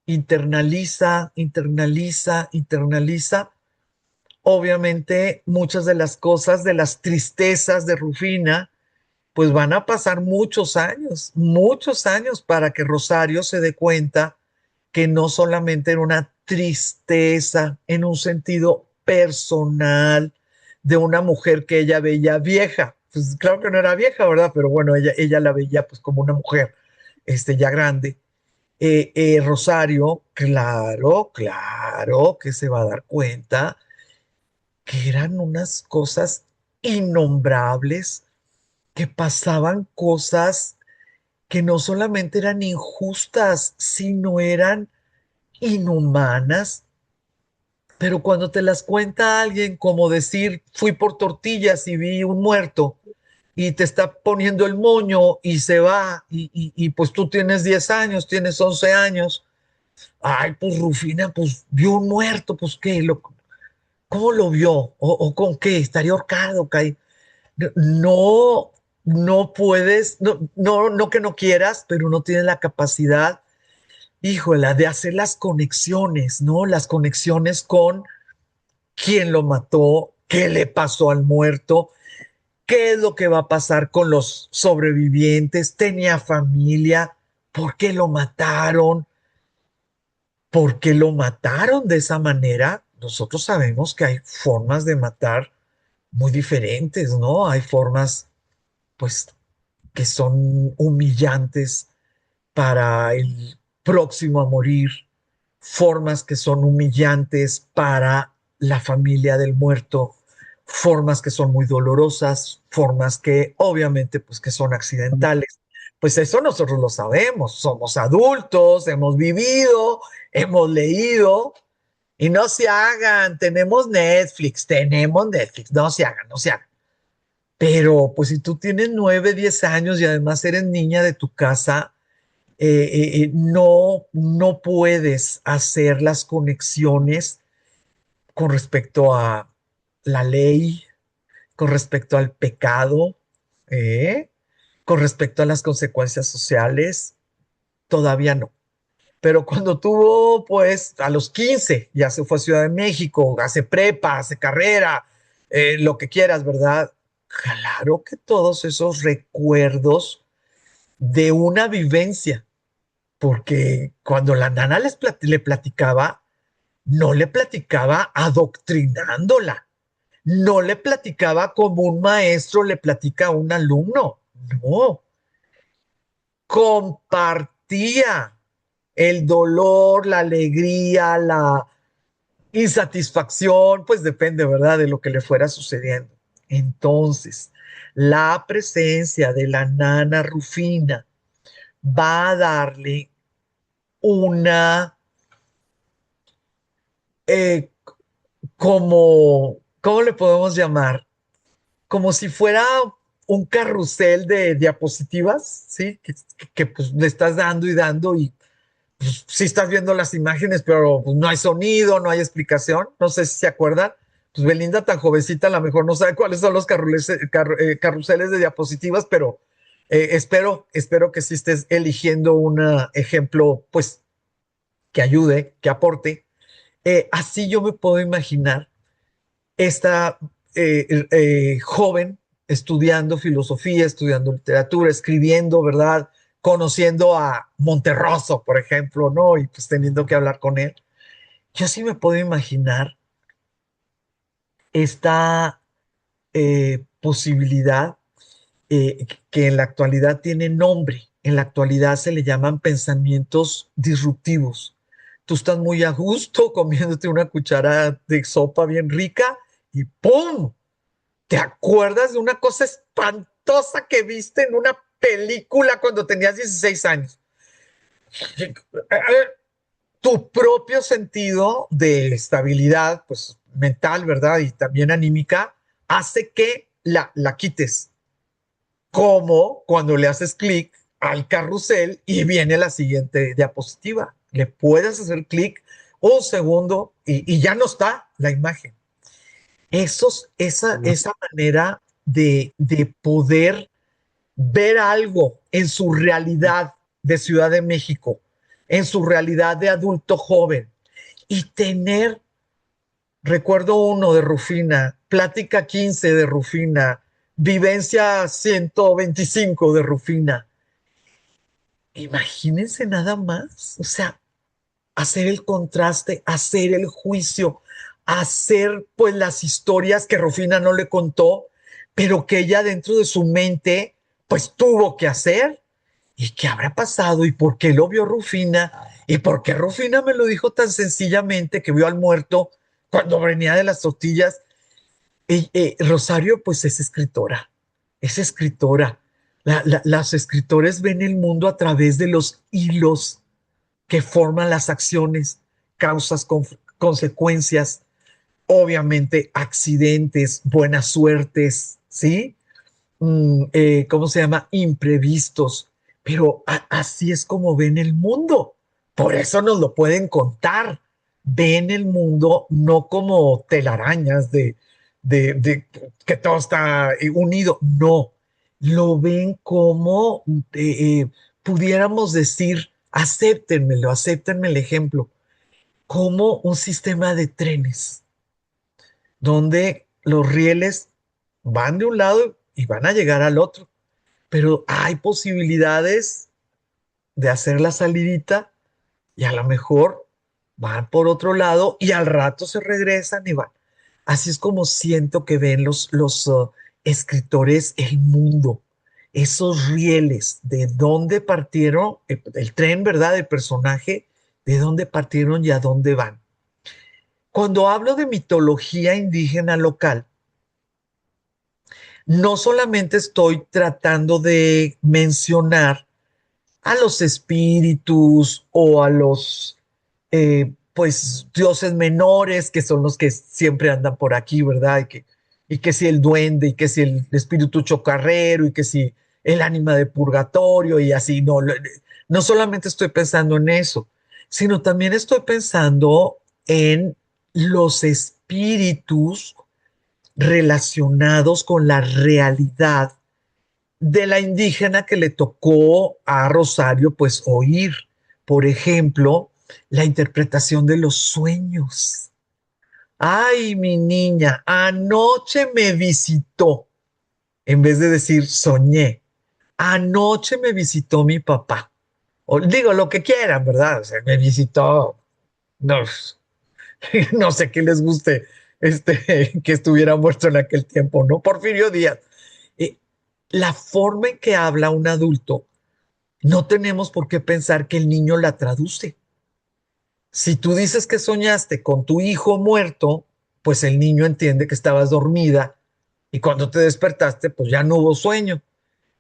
internaliza, internaliza, internaliza. Obviamente muchas de las cosas, de las tristezas de Rufina, pues van a pasar muchos años para que Rosario se dé cuenta que no solamente era una tristeza en un sentido personal de una mujer que ella veía vieja. Pues claro que no era vieja, ¿verdad? Pero bueno, ella la veía pues como una mujer ya grande. Rosario, claro, claro que se va a dar cuenta que eran unas cosas innombrables, que pasaban cosas que no solamente eran injustas, sino eran inhumanas. Pero cuando te las cuenta alguien, como decir, fui por tortillas y vi un muerto, y te está poniendo el moño y se va, y pues tú tienes 10 años, tienes 11 años, Ay, pues Rufina, pues vio un muerto, pues ¿qué? ¿Cómo lo vio? ¿O con qué? ¿Estaría ahorcado? No, no puedes, no que no quieras, pero no tienes la capacidad, híjola, de hacer las conexiones, ¿no? Las conexiones con quién lo mató, qué le pasó al muerto, qué es lo que va a pasar con los sobrevivientes, tenía familia, ¿por qué lo mataron? ¿Por qué lo mataron de esa manera? Nosotros sabemos que hay formas de matar muy diferentes, ¿no? Hay formas, pues, que son humillantes para el próximo a morir, formas que son humillantes para la familia del muerto, formas que son muy dolorosas, formas que obviamente pues que son accidentales. Pues eso nosotros lo sabemos, somos adultos, hemos vivido, hemos leído y no se hagan, tenemos Netflix, no se hagan, no se hagan. Pero pues si tú tienes 9, 10 años y además eres niña de tu casa, no puedes hacer las conexiones con respecto a la ley, con respecto al pecado, ¿eh? Con respecto a las consecuencias sociales, todavía no. Pero cuando tuvo, pues, a los 15, ya se fue a Ciudad de México, hace prepa, hace carrera, lo que quieras, ¿verdad? Claro que todos esos recuerdos de una vivencia, porque cuando la nana le platicaba, no le platicaba adoctrinándola, no le platicaba como un maestro le platica a un alumno, no, compartía el dolor, la alegría, la insatisfacción, pues depende, ¿verdad?, de lo que le fuera sucediendo. Entonces, la presencia de la nana Rufina va a darle una eh, ¿cómo le podemos llamar? Como si fuera un carrusel de diapositivas, ¿sí? Pues le estás dando y dando y pues, sí estás viendo las imágenes, pero pues, no hay sonido, no hay explicación. No sé si se acuerdan. Pues Belinda, tan jovencita, a lo mejor no sabe cuáles son los carruseles de diapositivas, pero espero que sí estés eligiendo un ejemplo, pues, que ayude, que aporte. Así yo me puedo imaginar esta joven estudiando filosofía, estudiando literatura, escribiendo, ¿verdad? Conociendo a Monterroso, por ejemplo, ¿no? Y pues teniendo que hablar con él. Yo sí me puedo imaginar esta posibilidad que en la actualidad tiene nombre. En la actualidad se le llaman pensamientos disruptivos. Tú estás muy a gusto comiéndote una cuchara de sopa bien rica y ¡pum! ¿Te acuerdas de una cosa espantosa que viste en una película cuando tenías 16 años? Tu propio sentido de estabilidad, pues mental, ¿verdad? Y también anímica, hace que la quites. Como cuando le haces clic al carrusel y viene la siguiente diapositiva. Le puedes hacer clic un segundo y ya no está la imagen. Esa manera de poder ver algo en su realidad de Ciudad de México, en su realidad de adulto joven y tener, recuerdo uno de Rufina, plática 15 de Rufina, vivencia 125 de Rufina. Imagínense nada más, o sea, hacer el contraste, hacer el juicio, hacer pues las historias que Rufina no le contó, pero que ella dentro de su mente pues tuvo que hacer. ¿Y qué habrá pasado? ¿Y por qué lo vio Rufina? ¿Y por qué Rufina me lo dijo tan sencillamente que vio al muerto cuando venía de las tortillas? Rosario pues es escritora, es escritora. Las escritores ven el mundo a través de los hilos que forman las acciones, causas, consecuencias, obviamente accidentes, buenas suertes, ¿sí? ¿Cómo se llama? Imprevistos, pero así es como ven el mundo. Por eso nos lo pueden contar. Ven el mundo no como telarañas de que todo está unido. No, lo ven como pudiéramos decir, acéptenme el ejemplo, como un sistema de trenes donde los rieles van de un lado y van a llegar al otro, pero hay posibilidades de hacer la salidita y a lo mejor van por otro lado y al rato se regresan y van. Así es como siento que ven los escritores el mundo, esos rieles, de dónde partieron, el tren, ¿verdad? El personaje, de dónde partieron y a dónde van. Cuando hablo de mitología indígena local, no solamente estoy tratando de mencionar a los espíritus o a los pues dioses menores que son los que siempre andan por aquí, ¿verdad? Y que si el duende, y que si el espíritu chocarrero, y que si el ánima de purgatorio, y así, no, no solamente estoy pensando en eso, sino también estoy pensando en los espíritus relacionados con la realidad de la indígena que le tocó a Rosario pues oír, por ejemplo, la interpretación de los sueños. Ay, mi niña, anoche me visitó, en vez de decir soñé, anoche me visitó mi papá. O digo lo que quieran, ¿verdad? O sea, me visitó, no, no sé qué les guste, que estuviera muerto en aquel tiempo, ¿no? Porfirio Díaz. Eh, la forma en que habla un adulto, no tenemos por qué pensar que el niño la traduce. Si tú dices que soñaste con tu hijo muerto, pues el niño entiende que estabas dormida y cuando te despertaste, pues ya no hubo sueño.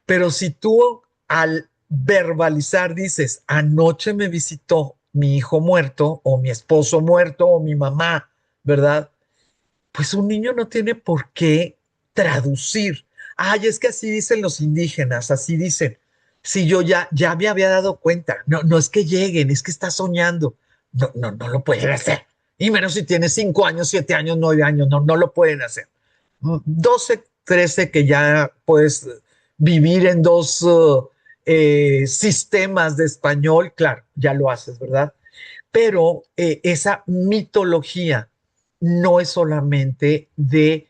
Pero si tú al verbalizar dices, anoche me visitó mi hijo muerto o mi esposo muerto o mi mamá, ¿verdad? Pues un niño no tiene por qué traducir. Ay, es que así dicen los indígenas, así dicen. Si yo ya me había dado cuenta, no, no es que lleguen, es que está soñando. No, no, no lo pueden hacer. Y menos si tiene 5 años, 7 años, 9 años, no, no lo pueden hacer. 12, 13 que ya puedes vivir en dos sistemas de español, claro, ya lo haces, ¿verdad? Pero esa mitología no es solamente de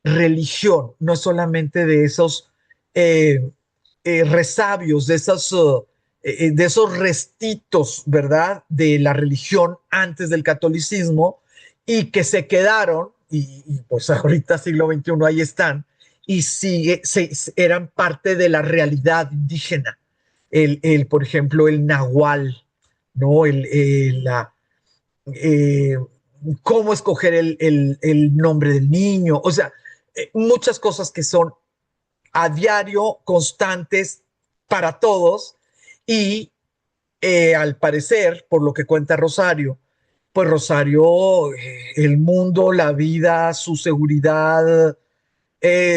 religión, no es solamente de esos eh, resabios, de esos restitos, ¿verdad?, de la religión antes del catolicismo y que se quedaron, y pues ahorita siglo XXI ahí están, y eran parte de la realidad indígena. Por ejemplo, el nahual, ¿no? Eh, cómo escoger el nombre del niño, o sea, muchas cosas que son a diario, constantes para todos, y al parecer, por lo que cuenta Rosario, pues Rosario, el mundo, la vida, su seguridad,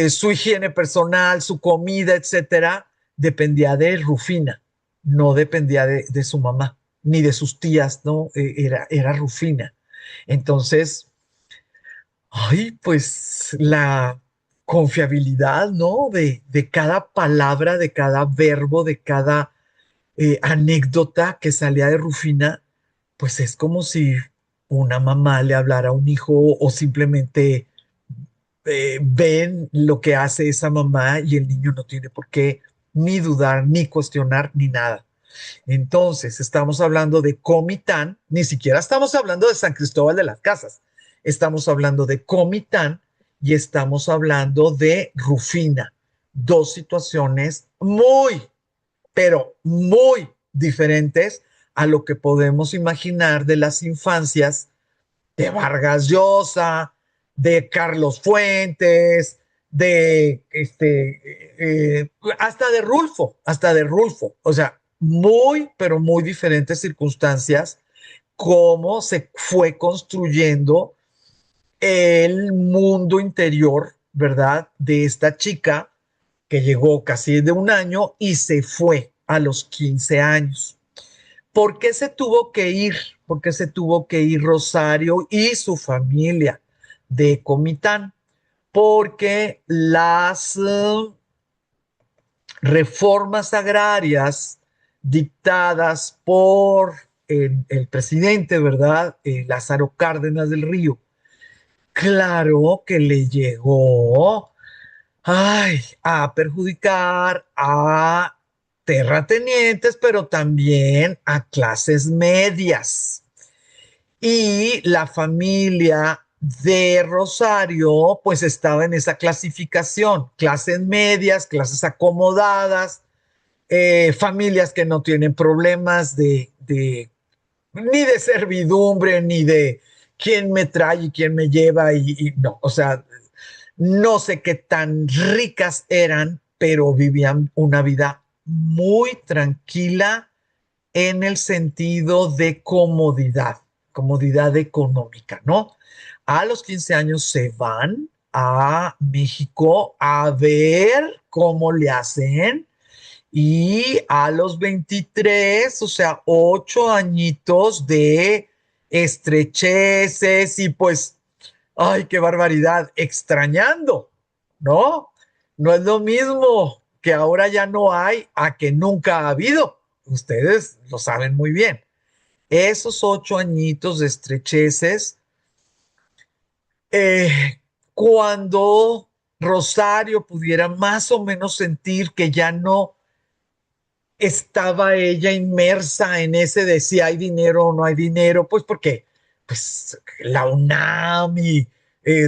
su higiene personal, su comida, etcétera, dependía de Rufina, no dependía de su mamá, ni de sus tías, ¿no? Era Rufina. Entonces, ay, pues la confiabilidad, ¿no? De cada palabra, de cada verbo, de cada anécdota que salía de Rufina, pues es como si una mamá le hablara a un hijo o simplemente ven lo que hace esa mamá y el niño no tiene por qué ni dudar, ni cuestionar, ni nada. Entonces, estamos hablando de Comitán, ni siquiera estamos hablando de San Cristóbal de las Casas, estamos hablando de Comitán y estamos hablando de Rufina. Dos situaciones muy, pero muy diferentes a lo que podemos imaginar de las infancias de Vargas Llosa, de Carlos Fuentes, hasta de Rulfo, o sea, muy, pero muy diferentes circunstancias, cómo se fue construyendo el mundo interior, ¿verdad? De esta chica que llegó casi de un año y se fue a los 15 años. ¿Por qué se tuvo que ir? ¿Por qué se tuvo que ir Rosario y su familia de Comitán? Porque las reformas agrarias dictadas por el presidente, ¿verdad? Lázaro Cárdenas del Río. Claro que le llegó, ay, a perjudicar a terratenientes, pero también a clases medias. Y la familia de Rosario, pues estaba en esa clasificación, clases medias, clases acomodadas, familias que no tienen problemas ni de servidumbre, ni de quién me trae y quién me lleva, y no, o sea, no sé qué tan ricas eran, pero vivían una vida muy tranquila en el sentido de comodidad económica, ¿no? A los 15 años se van a México a ver cómo le hacen y a los 23, o sea, 8 añitos de estrecheces y pues, ay, qué barbaridad, extrañando, ¿no? No es lo mismo que ahora ya no hay a que nunca ha habido. Ustedes lo saben muy bien. Esos 8 añitos de estrecheces, cuando Rosario pudiera más o menos sentir que ya no estaba ella inmersa en ese de si hay dinero o no hay dinero, pues porque pues, la UNAM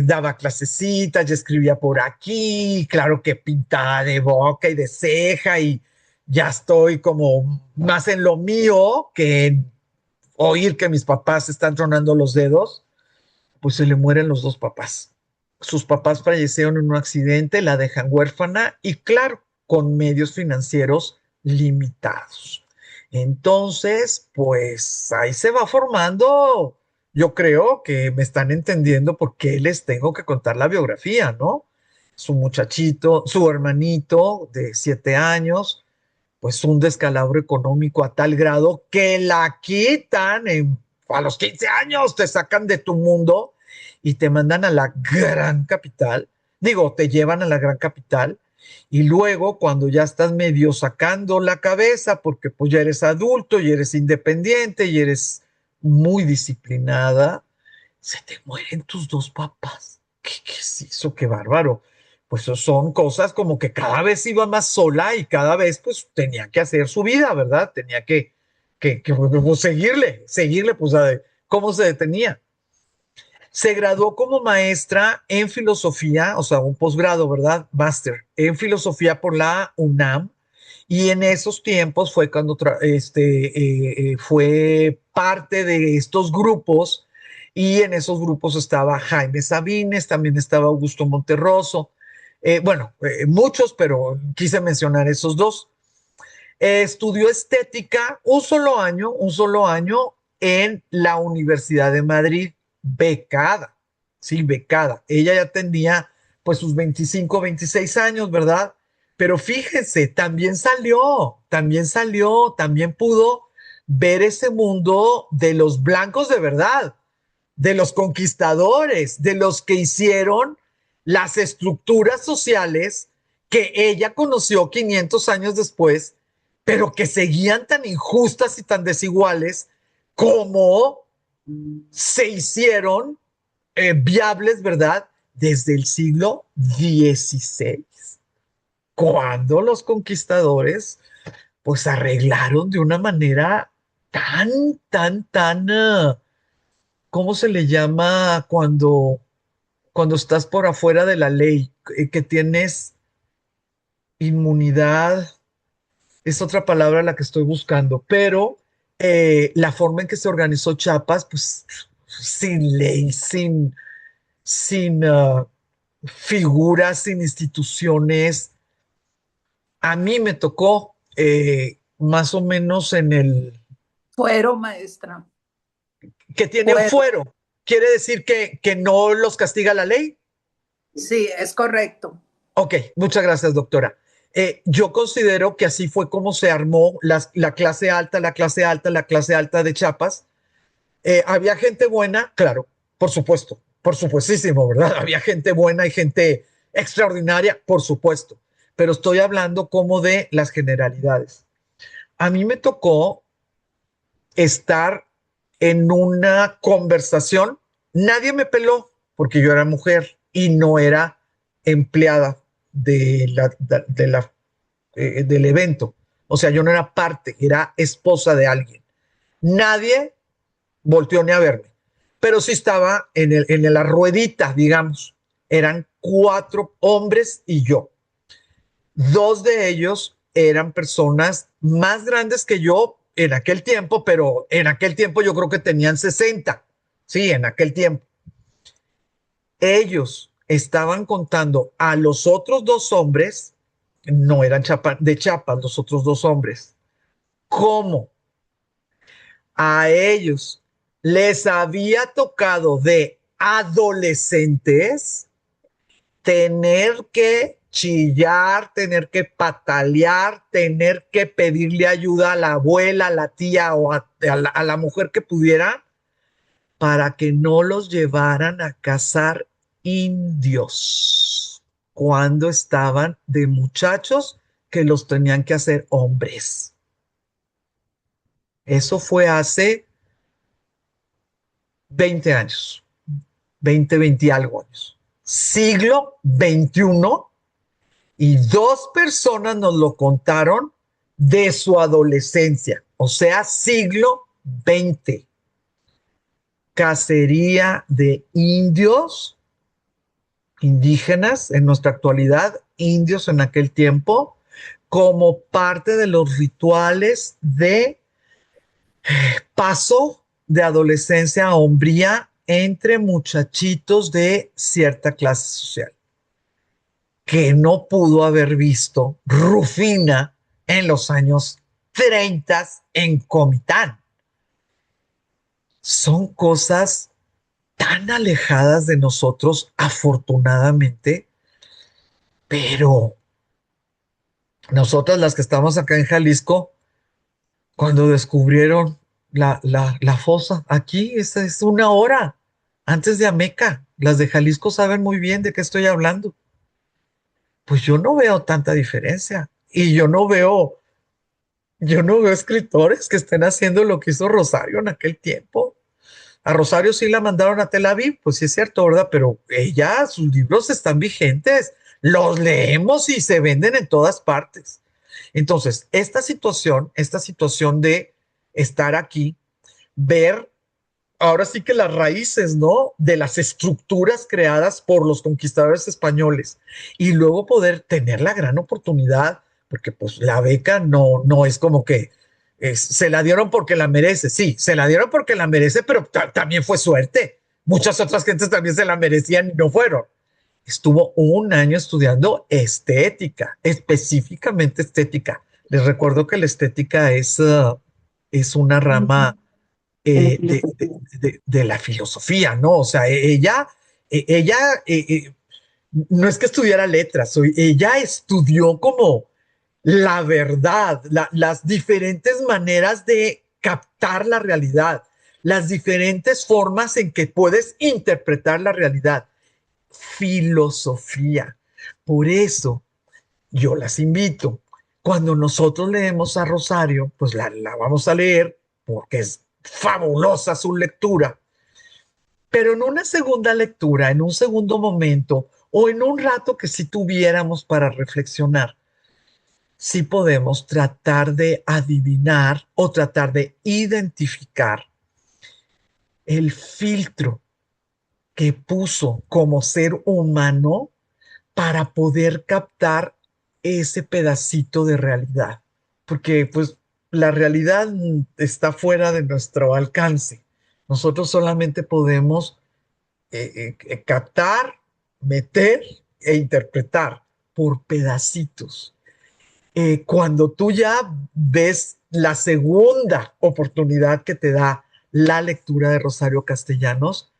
daba clasecitas, y escribía por aquí, claro que pintaba de boca y de ceja y ya estoy como más en lo mío que en oír que mis papás están tronando los dedos, pues se le mueren los dos papás. Sus papás fallecieron en un accidente, la dejan huérfana y claro, con medios financieros limitados. Entonces, pues ahí se va formando, yo creo que me están entendiendo por qué les tengo que contar la biografía, ¿no? Su muchachito, su hermanito de 7 años, pues un descalabro económico a tal grado que la quitan a los 15 años, te sacan de tu mundo y te mandan a la gran capital, digo, te llevan a la gran capital y luego cuando ya estás medio sacando la cabeza porque pues ya eres adulto y eres independiente y eres muy disciplinada, se te mueren tus dos papás. ¿Qué es eso? Qué bárbaro. Pues son cosas como que cada vez iba más sola y cada vez pues tenía que hacer su vida, ¿verdad? Tenía que pues, seguirle, pues a ver cómo se detenía. Se graduó como maestra en filosofía, o sea, un posgrado, ¿verdad? Máster en filosofía por la UNAM. Y en esos tiempos fue cuando fue parte de estos grupos y en esos grupos estaba Jaime Sabines, también estaba Augusto Monterroso, muchos, pero quise mencionar esos dos. Estudió estética un solo año en la Universidad de Madrid, becada, sí, becada. Ella ya tenía pues sus 25, 26 años, ¿verdad? Pero fíjense, también pudo ver ese mundo de los blancos de verdad, de los conquistadores, de los que hicieron las estructuras sociales que ella conoció 500 años después, pero que seguían tan injustas y tan desiguales como se hicieron viables, ¿verdad? Desde el siglo XVI, cuando los conquistadores pues arreglaron de una manera tan, ¿cómo se le llama cuando estás por afuera de la ley, que tienes inmunidad? Es otra palabra la que estoy buscando, pero la forma en que se organizó Chiapas, pues sin ley, sin figuras, sin instituciones. A mí me tocó más o menos en el Fuero, maestra. que tienen fuero. ¿Quiere decir que no los castiga la ley? Sí, es correcto. Ok, muchas gracias, doctora. Yo considero que así fue como se armó la clase alta, la clase alta, la clase alta de Chiapas. Había gente buena, claro, por supuestísimo, ¿verdad? Había gente buena y gente extraordinaria, por supuesto, pero estoy hablando como de las generalidades. A mí me tocó estar en una conversación, nadie me peló porque yo era mujer y no era empleada del evento. O sea, yo no era parte, era esposa de alguien. Nadie volteó ni a verme, pero sí estaba en la ruedita, digamos. Eran 4 hombres y yo. 2 de ellos eran personas más grandes que yo en aquel tiempo, pero en aquel tiempo yo creo que tenían 60. Sí, en aquel tiempo. Ellos estaban contando a los otros 2 hombres, no eran de Chiapas, los otros 2 hombres, cómo a ellos les había tocado de adolescentes tener que chillar, tener que patalear, tener que pedirle ayuda a la abuela, a la tía o a la mujer que pudiera para que no los llevaran a cazar indios cuando estaban de muchachos que los tenían que hacer hombres. Eso fue hace 20 años, 20 y algo años. Siglo XXI, y 2 personas nos lo contaron de su adolescencia, o sea, siglo XX. Cacería de indios, indígenas en nuestra actualidad, indios en aquel tiempo, como parte de los rituales de paso de adolescencia a hombría entre muchachitos de cierta clase social, que no pudo haber visto Rufina en los años 30 en Comitán. Son cosas tan alejadas de nosotros, afortunadamente, pero nosotras las que estamos acá en Jalisco, cuando descubrieron la fosa, aquí es 1 hora antes de Ameca, las de Jalisco saben muy bien de qué estoy hablando. Pues yo no veo tanta diferencia y yo no veo escritores que estén haciendo lo que hizo Rosario en aquel tiempo. A Rosario sí la mandaron a Tel Aviv, pues sí es cierto, ¿verdad? Pero ella, sus libros están vigentes, los leemos y se venden en todas partes. Entonces, esta situación de estar aquí, ver ahora sí que las raíces, ¿no? De las estructuras creadas por los conquistadores españoles y luego poder tener la gran oportunidad, porque pues la beca no es como que se la dieron porque la merece, sí, se la dieron porque la merece, pero también fue suerte. Muchas otras gentes también se la merecían y no fueron. Estuvo 1 año estudiando estética, específicamente estética. Les recuerdo que la estética es una rama De la de, de- filosofía. de la filosofía, ¿no? O sea, ella no es que estudiara letras, ella estudió como la verdad, las diferentes maneras de captar la realidad, las diferentes formas en que puedes interpretar la realidad. Filosofía. Por eso yo las invito. Cuando nosotros leemos a Rosario, pues la vamos a leer porque es fabulosa su lectura, pero en una segunda lectura, en un segundo momento o en un rato que si tuviéramos para reflexionar, sí podemos tratar de adivinar o tratar de identificar el filtro que puso como ser humano para poder captar ese pedacito de realidad, porque pues la realidad está fuera de nuestro alcance. Nosotros solamente podemos captar, meter e interpretar por pedacitos. Cuando tú ya ves la segunda oportunidad que te da la lectura de Rosario Castellanos,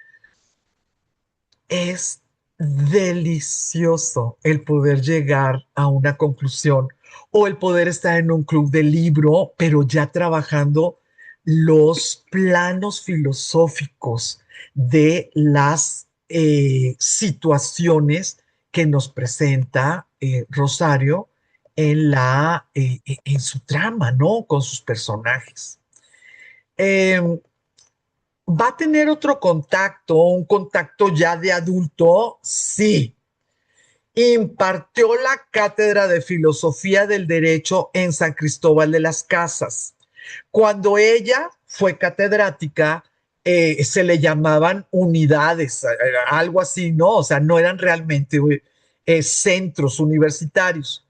es delicioso el poder llegar a una conclusión o el poder estar en un club de libro, pero ya trabajando los planos filosóficos de las situaciones que nos presenta Rosario en su trama, ¿no? Con sus personajes. Eh, ¿Va a tener otro contacto, un contacto ya de adulto? Sí. Impartió la cátedra de filosofía del derecho en San Cristóbal de las Casas. Cuando ella fue catedrática, se le llamaban unidades, algo así, ¿no? O sea, no eran realmente centros universitarios.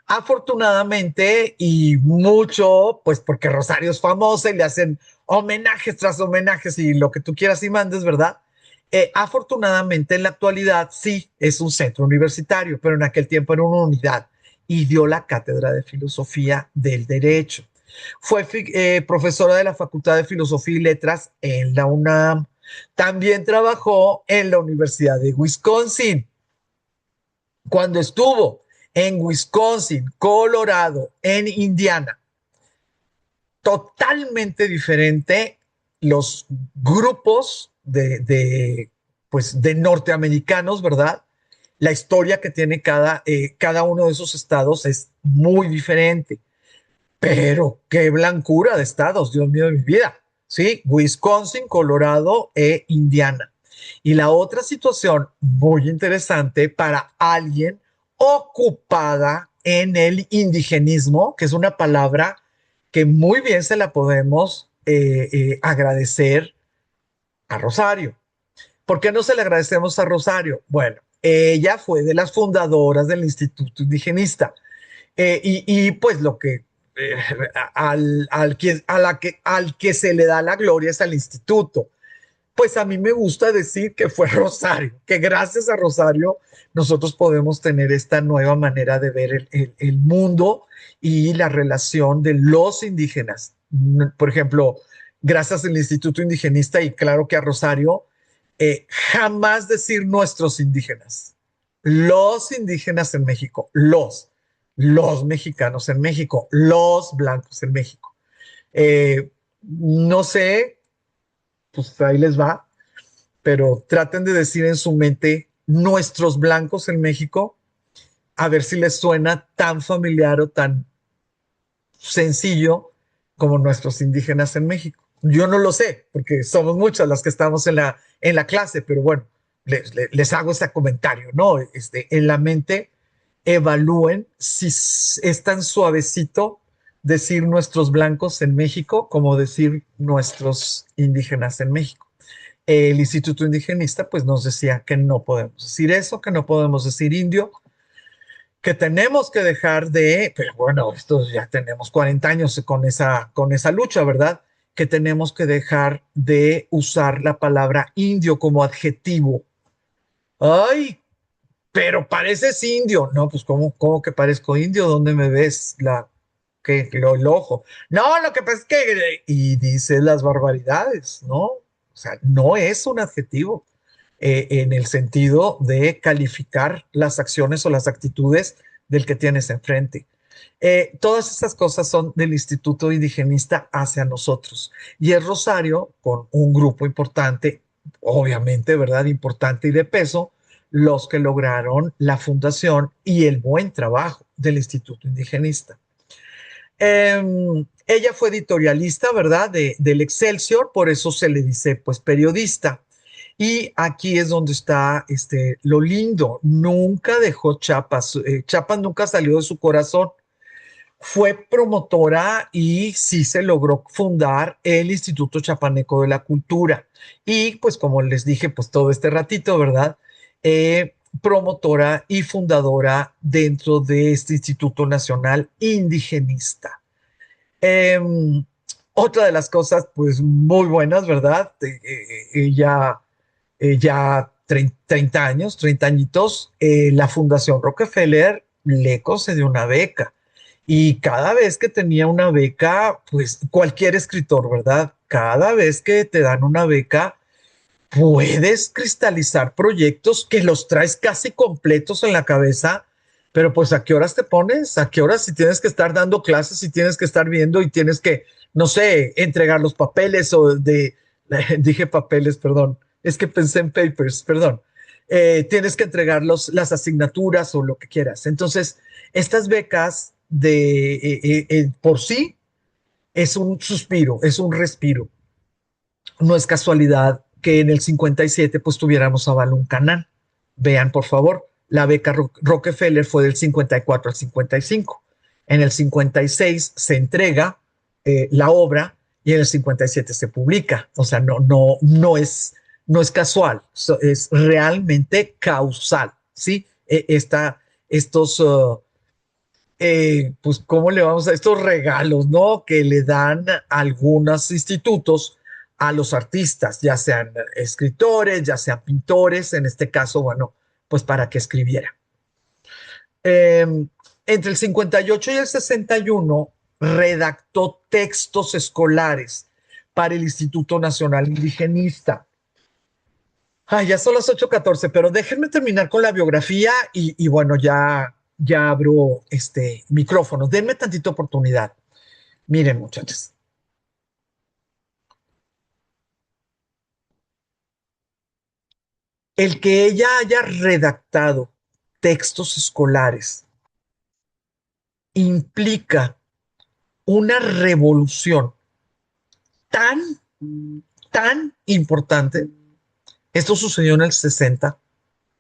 Afortunadamente, y mucho, pues porque Rosario es famosa y le hacen homenajes tras homenajes y lo que tú quieras y mandes, ¿verdad? Afortunadamente, en la actualidad sí es un centro universitario, pero en aquel tiempo era una unidad y dio la cátedra de filosofía del derecho. Fue profesora de la Facultad de Filosofía y Letras en la UNAM. También trabajó en la Universidad de Wisconsin. Cuando estuvo en Wisconsin, Colorado, en Indiana, totalmente diferente los grupos pues, de norteamericanos, ¿verdad? La historia que tiene cada uno de esos estados es muy diferente. Pero qué blancura de estados, Dios mío de mi vida. Sí, Wisconsin, Colorado e Indiana. Y la otra situación muy interesante para alguien ocupada en el indigenismo, que es una palabra que muy bien se la podemos agradecer a Rosario. ¿Por qué no se le agradecemos a Rosario? Bueno, ella fue de las fundadoras del Instituto Indigenista. Pues lo que al que se le da la gloria es al instituto. Pues a mí me gusta decir que fue Rosario, que gracias a Rosario nosotros podemos tener esta nueva manera de ver el mundo y la relación de los indígenas. Por ejemplo, gracias al Instituto Indigenista y claro que a Rosario, jamás decir nuestros indígenas, los indígenas en México, los mexicanos en México, los blancos en México. No sé, pues ahí les va, pero traten de decir en su mente nuestros blancos en México, a ver si les suena tan familiar o tan sencillo como nuestros indígenas en México. Yo no lo sé, porque somos muchas las que estamos en la clase, pero bueno, les hago ese comentario, ¿no? En la mente evalúen si es tan suavecito decir nuestros blancos en México como decir nuestros indígenas en México. El Instituto Indigenista pues nos decía que no podemos decir eso, que no podemos decir indio, que tenemos que dejar de, pero bueno, estos ya tenemos 40 años con esa lucha, ¿verdad? Que tenemos que dejar de usar la palabra indio como adjetivo. Ay, pero pareces indio. No, pues ¿cómo que parezco indio? ¿Dónde me ves el ojo? No, lo que pasa es que, y dice las barbaridades, ¿no? O sea, no es un adjetivo en el sentido de calificar las acciones o las actitudes del que tienes enfrente. Todas estas cosas son del Instituto Indigenista hacia nosotros. Y es Rosario, con un grupo importante, obviamente, ¿verdad? Importante y de peso, los que lograron la fundación y el buen trabajo del Instituto Indigenista. Ella fue editorialista, ¿verdad? Del Excelsior, por eso se le dice, pues, periodista. Y aquí es donde está lo lindo. Nunca dejó Chiapas. Chiapas nunca salió de su corazón. Fue promotora y sí se logró fundar el Instituto Chiapaneco de la Cultura. Y pues como les dije, pues todo este ratito, ¿verdad? Promotora y fundadora dentro de este Instituto Nacional Indigenista. Eh, Otra de las cosas, pues muy buenas, ¿verdad? Ella ya 30 años, 30 añitos, la Fundación Rockefeller le concedió una beca. Y cada vez que tenía una beca, pues cualquier escritor, ¿verdad? Cada vez que te dan una beca, puedes cristalizar proyectos que los traes casi completos en la cabeza, pero pues ¿a qué horas te pones? ¿A qué horas si tienes que estar dando clases, si tienes que estar viendo y tienes que, no sé, entregar los papeles o de, dije papeles, perdón, es que pensé en papers, perdón. Tienes que entregar las asignaturas o lo que quieras. Entonces, estas becas por sí es un suspiro, es un respiro. No es casualidad que en el 57 pues tuviéramos a Balún Canán. Vean, por favor, la beca Rockefeller fue del 54 al 55. En el 56 se entrega la obra y en el 57 se publica. O sea, no es casual, es realmente causal, ¿sí? Estos, pues, ¿cómo le vamos a estos regalos, ¿no? Que le dan algunos institutos a los artistas, ya sean escritores, ya sean pintores, en este caso, bueno, pues para que escribiera. Entre el 58 y el 61 redactó textos escolares para el Instituto Nacional Indigenista. Ay, ya son las 8:14, pero déjenme terminar con la biografía y bueno, ya abro este micrófono. Denme tantita oportunidad. Miren, muchachos. El que ella haya redactado textos escolares implica una revolución tan, tan importante. Esto sucedió en el 60,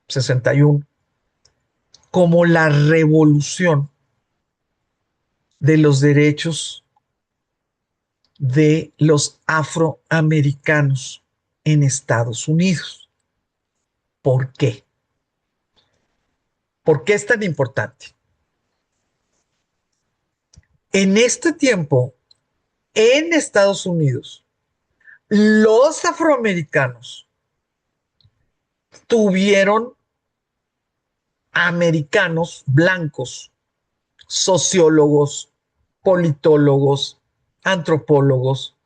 61, como la revolución de los derechos de los afroamericanos en Estados Unidos. ¿Por qué? ¿Por qué es tan importante? En este tiempo, en Estados Unidos, los afroamericanos tuvieron americanos blancos, sociólogos, politólogos, antropólogos,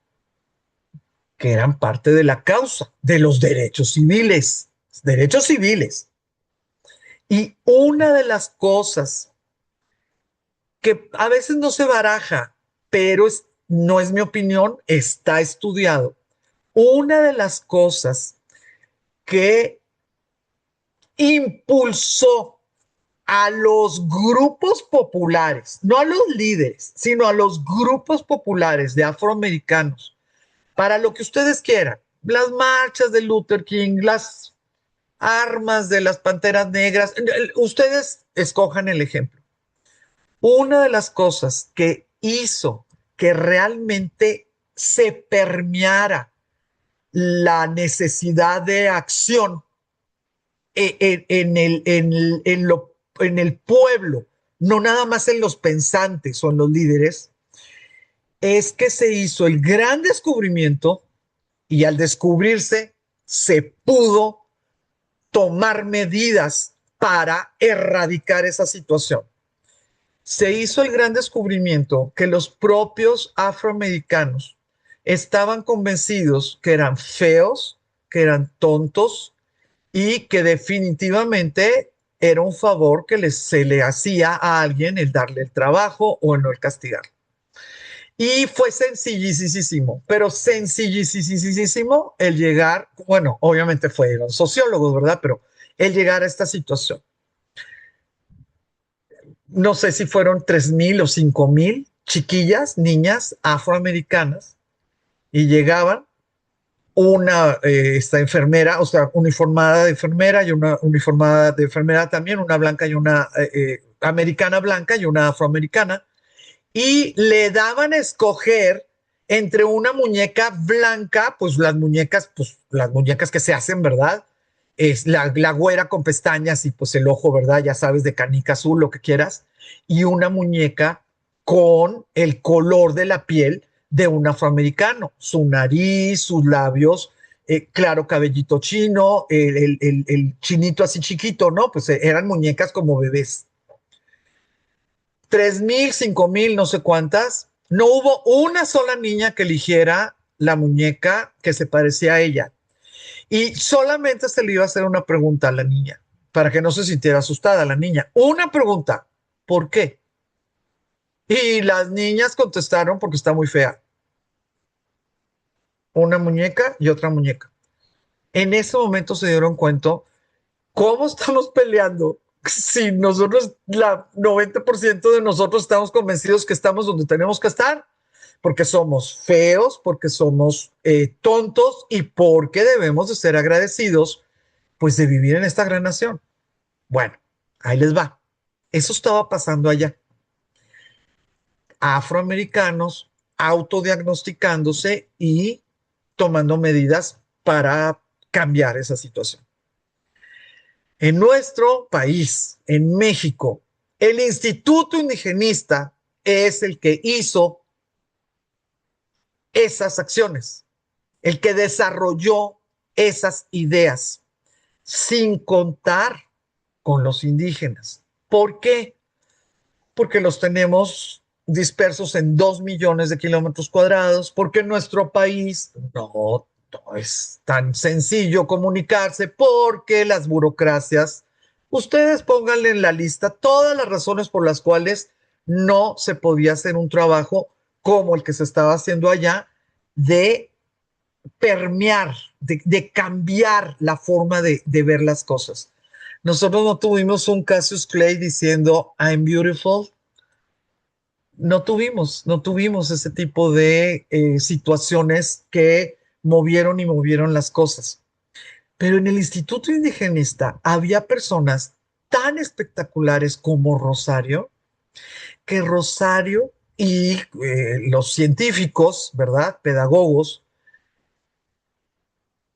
que eran parte de la causa de los derechos civiles. Derechos civiles. Y una de las cosas que a veces no se baraja, pero no es mi opinión, está estudiado. Una de las cosas que impulsó a los grupos populares, no a los líderes, sino a los grupos populares de afroamericanos, para lo que ustedes quieran, las marchas de Luther King, las armas de las panteras negras, ustedes escojan el ejemplo. Una de las cosas que hizo que realmente se permeara la necesidad de acción en el pueblo, no nada más en los pensantes o en los líderes, es que se hizo el gran descubrimiento y al descubrirse se pudo tomar medidas para erradicar esa situación. Se hizo el gran descubrimiento que los propios afroamericanos estaban convencidos que eran feos, que eran tontos y que definitivamente era un favor que se le hacía a alguien el darle el trabajo o el no el castigar. Y fue sencillísimo, pero sencillísimo el llegar, bueno, obviamente fueron sociólogos, ¿verdad? Pero el llegar a esta situación. No sé si fueron 3,000 o 5,000 chiquillas, niñas afroamericanas, y llegaban esta enfermera, o sea, uniformada de enfermera y una uniformada de enfermera también, una blanca y una americana blanca y una afroamericana, y le daban a escoger entre una muñeca blanca, pues las muñecas que se hacen, ¿verdad? Es la güera con pestañas y pues el ojo, ¿verdad? Ya sabes, de canica azul, lo que quieras, y una muñeca con el color de la piel de un afroamericano, su nariz, sus labios, claro, cabellito chino, el chinito así chiquito, ¿no? Pues eran muñecas como bebés. 3,000, 5,000, no sé cuántas. No hubo una sola niña que eligiera la muñeca que se parecía a ella. Y solamente se le iba a hacer una pregunta a la niña, para que no se sintiera asustada la niña. Una pregunta, ¿por qué? Y las niñas contestaron porque está muy fea. Una muñeca y otra muñeca. En ese momento se dieron cuenta cómo estamos peleando si nosotros, la 90% de nosotros estamos convencidos que estamos donde tenemos que estar, porque somos feos, porque somos tontos y porque debemos de ser agradecidos pues de vivir en esta gran nación. Bueno, ahí les va. Eso estaba pasando allá. Afroamericanos autodiagnosticándose y tomando medidas para cambiar esa situación. En nuestro país, en México, el Instituto Indigenista es el que hizo esas acciones, el que desarrolló esas ideas, sin contar con los indígenas. ¿Por qué? Porque los tenemos dispersos en 2 millones de kilómetros cuadrados, porque en nuestro país no es tan sencillo comunicarse, porque las burocracias, ustedes pónganle en la lista todas las razones por las cuales no se podía hacer un trabajo como el que se estaba haciendo allá, de permear, de cambiar la forma de ver las cosas. Nosotros no tuvimos un Cassius Clay diciendo I'm beautiful. No tuvimos ese tipo de situaciones que movieron y movieron las cosas. Pero en el Instituto Indigenista había personas tan espectaculares como Rosario, que Rosario y los científicos, ¿verdad? Pedagogos,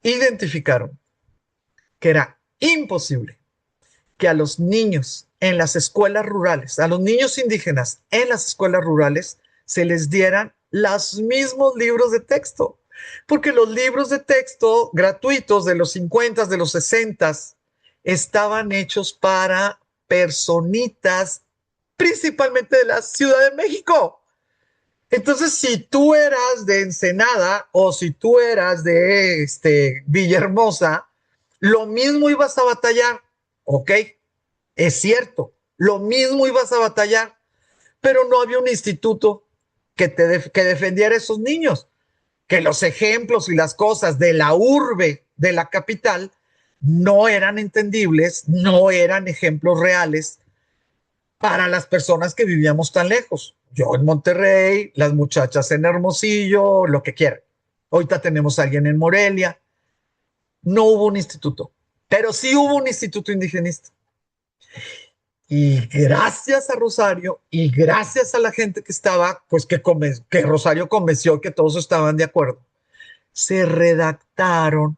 identificaron que era imposible que a los niños en las escuelas rurales, a los niños indígenas en las escuelas rurales, se les dieran los mismos libros de texto. Porque los libros de texto gratuitos de los 50, de los 60, estaban hechos para personitas, principalmente de la Ciudad de México. Entonces, si tú eras de Ensenada o si tú eras de Villahermosa, lo mismo ibas a batallar, ¿ok? Es cierto, lo mismo ibas a batallar, pero no había un instituto que defendiera a esos niños, que los ejemplos y las cosas de la urbe, de la capital, no eran entendibles, no eran ejemplos reales para las personas que vivíamos tan lejos. Yo en Monterrey, las muchachas en Hermosillo, lo que quieran. Ahorita tenemos a alguien en Morelia. No hubo un instituto, pero sí hubo un instituto indigenista. Y gracias a Rosario y gracias a la gente que estaba, pues que Rosario convenció que todos estaban de acuerdo, se redactaron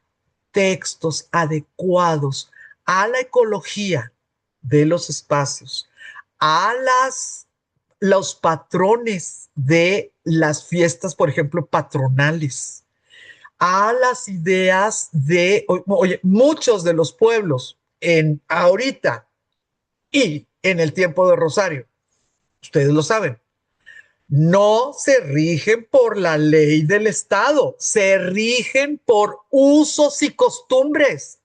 textos adecuados a la ecología de los espacios, a los patrones de las fiestas, por ejemplo, patronales, a las ideas de, oye, muchos de los pueblos ahorita y en el tiempo de Rosario, ustedes lo saben, no se rigen por la ley del Estado, se rigen por usos y costumbres,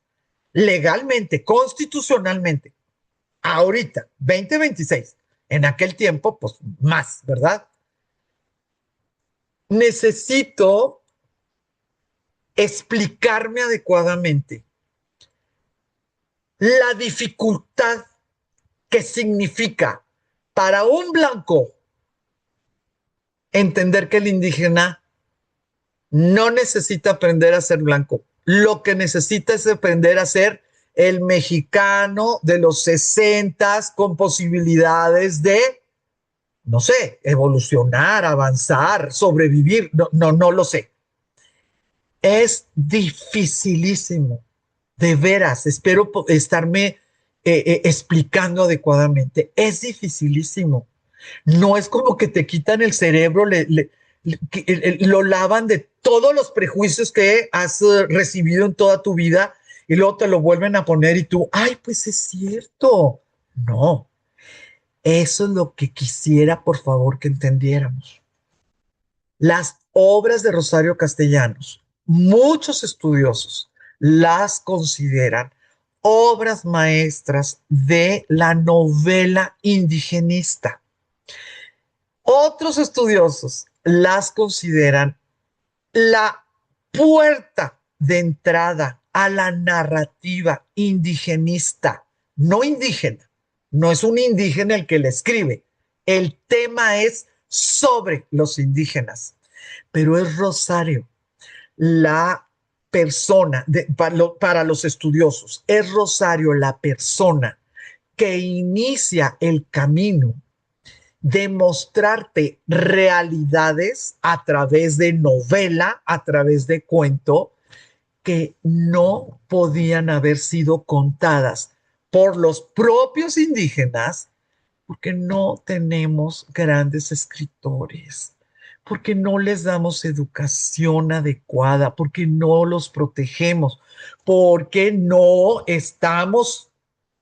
legalmente, constitucionalmente. Ahorita, 2026, en aquel tiempo, pues más, ¿verdad? Necesito explicarme adecuadamente la dificultad que significa para un blanco entender que el indígena no necesita aprender a ser blanco. Lo que necesita es aprender a ser el mexicano de los 60 con posibilidades de, no sé, evolucionar, avanzar, sobrevivir. No lo sé. Es dificilísimo. De veras, espero estarme explicando adecuadamente. Es dificilísimo. No es como que te quitan el cerebro, lo lavan de todos los prejuicios que has recibido en toda tu vida y luego te lo vuelven a poner y tú, ay, pues es cierto. No, eso es lo que quisiera, por favor, que entendiéramos. Las obras de Rosario Castellanos, muchos estudiosos las consideran obras maestras de la novela indigenista. Otros estudiosos las consideran la puerta de entrada a la narrativa indigenista, no indígena. No es un indígena el que la escribe. El tema es sobre los indígenas. Pero es Rosario la persona, para los estudiosos, es Rosario la persona que inicia el camino de mostrarte realidades a través de novela, a través de cuento, que no podían haber sido contadas por los propios indígenas, porque no tenemos grandes escritores, porque no les damos educación adecuada, porque no los protegemos, porque no estamos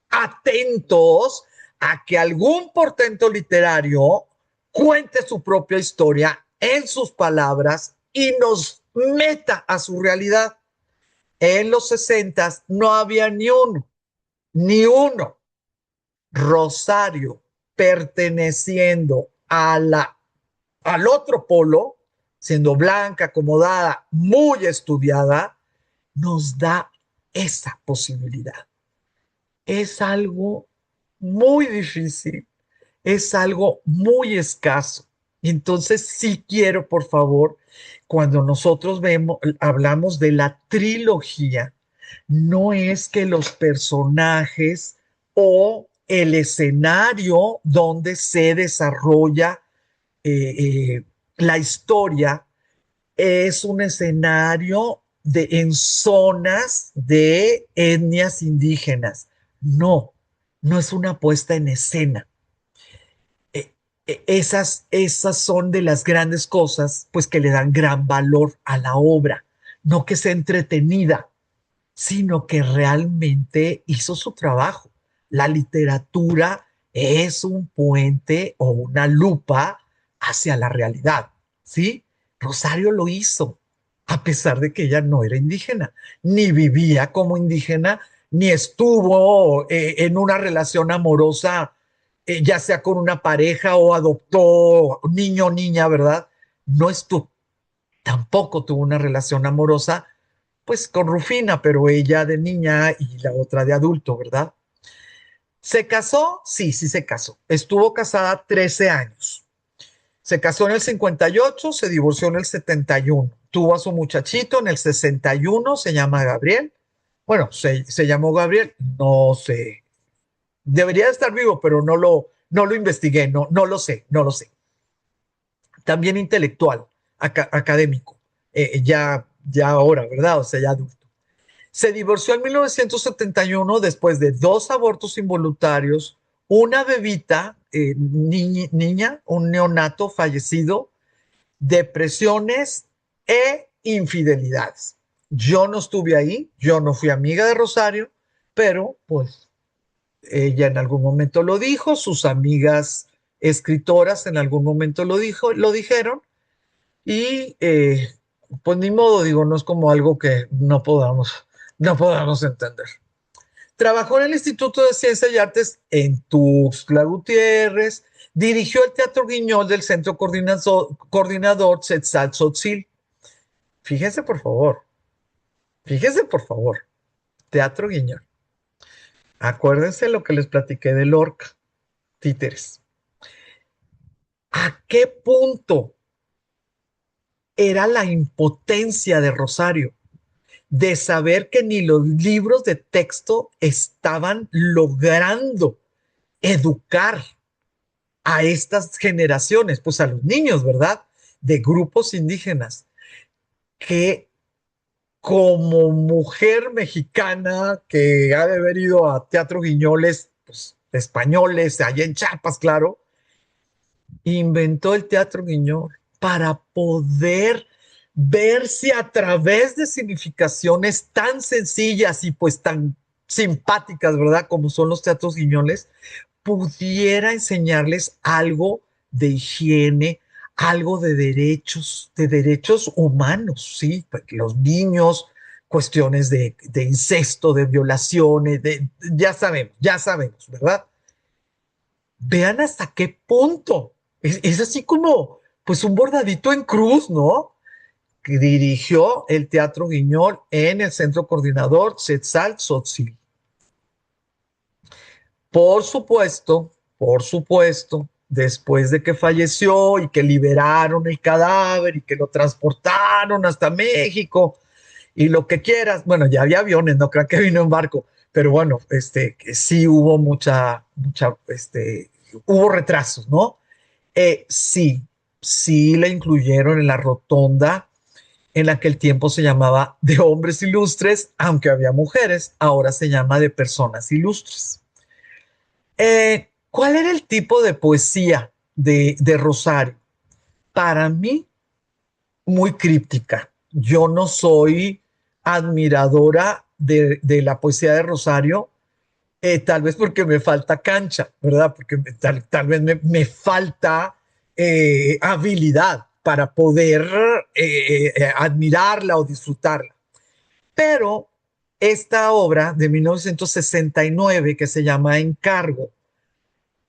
atentos a que algún portento literario cuente su propia historia en sus palabras y nos meta a su realidad. En los 60 no había ni uno. Rosario perteneciendo al otro polo, siendo blanca, acomodada, muy estudiada, nos da esa posibilidad. Es algo muy difícil, es algo muy escaso. Entonces, sí quiero, por favor, cuando nosotros hablamos de la trilogía, no es que los personajes o el escenario donde se desarrolla la historia es un escenario en zonas de etnias indígenas. No, no es una puesta en escena. Esas son de las grandes cosas, pues que le dan gran valor a la obra. No que sea entretenida, sino que realmente hizo su trabajo. La literatura es un puente o una lupa hacia la realidad, ¿sí? Rosario lo hizo, a pesar de que ella no era indígena, ni vivía como indígena, ni estuvo en una relación amorosa, ya sea con una pareja o adoptó niño o niña, ¿verdad? No estuvo, tampoco tuvo una relación amorosa pues con Rufina, pero ella de niña y la otra de adulto, ¿verdad? ¿Se casó? Sí, sí se casó. Estuvo casada 13 años. Se casó en el 58, se divorció en el 71. Tuvo a su muchachito en el 61, se llama Gabriel. Bueno, se llamó Gabriel, no sé. Debería estar vivo, pero no lo investigué, no lo sé, no lo sé. También intelectual, académico, ya ahora, ¿verdad? O sea, ya adulto. Se divorció en 1971 después de 2 abortos involuntarios, una bebita, niña, un neonato fallecido, depresiones e infidelidades. Yo no estuve ahí, yo no fui amiga de Rosario, pero pues ella en algún momento lo dijo, sus amigas escritoras en algún momento lo dijeron, y pues ni modo, digo, no es como algo que no podamos entender. Trabajó en el Instituto de Ciencias y Artes en Tuxtla Gutiérrez, dirigió el Teatro Guiñol del Centro Coordinador Tzetzal-Tzotzil. Fíjense, por favor, Teatro Guiñol. Acuérdense lo que les platiqué de Lorca, títeres. ¿A qué punto era la impotencia de Rosario de saber que ni los libros de texto estaban logrando educar a estas generaciones, pues a los niños, ¿verdad? De grupos indígenas, que como mujer mexicana que ha de haber ido a Teatro Guiñoles, pues españoles, allá en Chiapas, claro, inventó el Teatro Guiñol para poder ver si a través de significaciones tan sencillas y pues tan simpáticas, ¿verdad? Como son los teatros guiñoles, pudiera enseñarles algo de higiene, algo de derechos humanos, ¿sí? Porque los niños, cuestiones de incesto, de violaciones, ya sabemos, ¿verdad? Vean hasta qué punto. Es así como, pues un bordadito en cruz, ¿no? Que dirigió el Teatro Guiñol en el Centro Coordinador Tzotzil. Por supuesto, después de que falleció y que liberaron el cadáver y que lo transportaron hasta México y lo que quieras, bueno, ya había aviones, no crean que vino en barco, pero bueno, que sí hubo hubo retrasos, ¿no? Sí, sí la incluyeron en la rotonda en aquel tiempo se llamaba de hombres ilustres, aunque había mujeres, ahora se llama de personas ilustres. ¿Cuál era el tipo de poesía de Rosario? Para mí, muy críptica. Yo no soy admiradora de la poesía de Rosario, tal vez porque me falta cancha, ¿verdad? Porque tal vez me falta habilidad para poder admirarla o disfrutarla. Pero esta obra de 1969 que se llama Encargo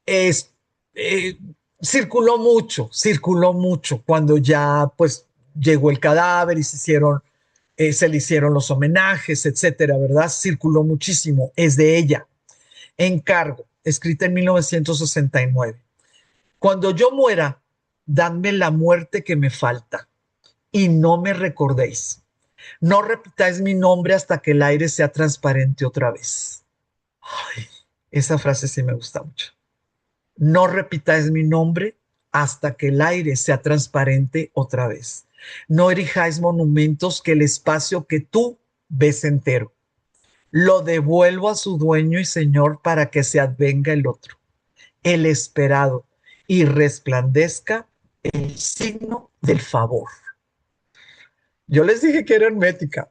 es, eh, circuló mucho cuando ya pues llegó el cadáver y se le hicieron los homenajes, etcétera, ¿verdad? Circuló muchísimo, es de ella. Encargo, escrita en 1969. Cuando yo muera, dadme la muerte que me falta y no me recordéis. No repitáis mi nombre hasta que el aire sea transparente otra vez. Ay, esa frase sí me gusta mucho. No repitáis mi nombre hasta que el aire sea transparente otra vez. No erijáis monumentos que el espacio que tú ves entero. Lo devuelvo a su dueño y señor para que se advenga el otro, el esperado, y resplandezca el signo del favor. Yo les dije que era hermética.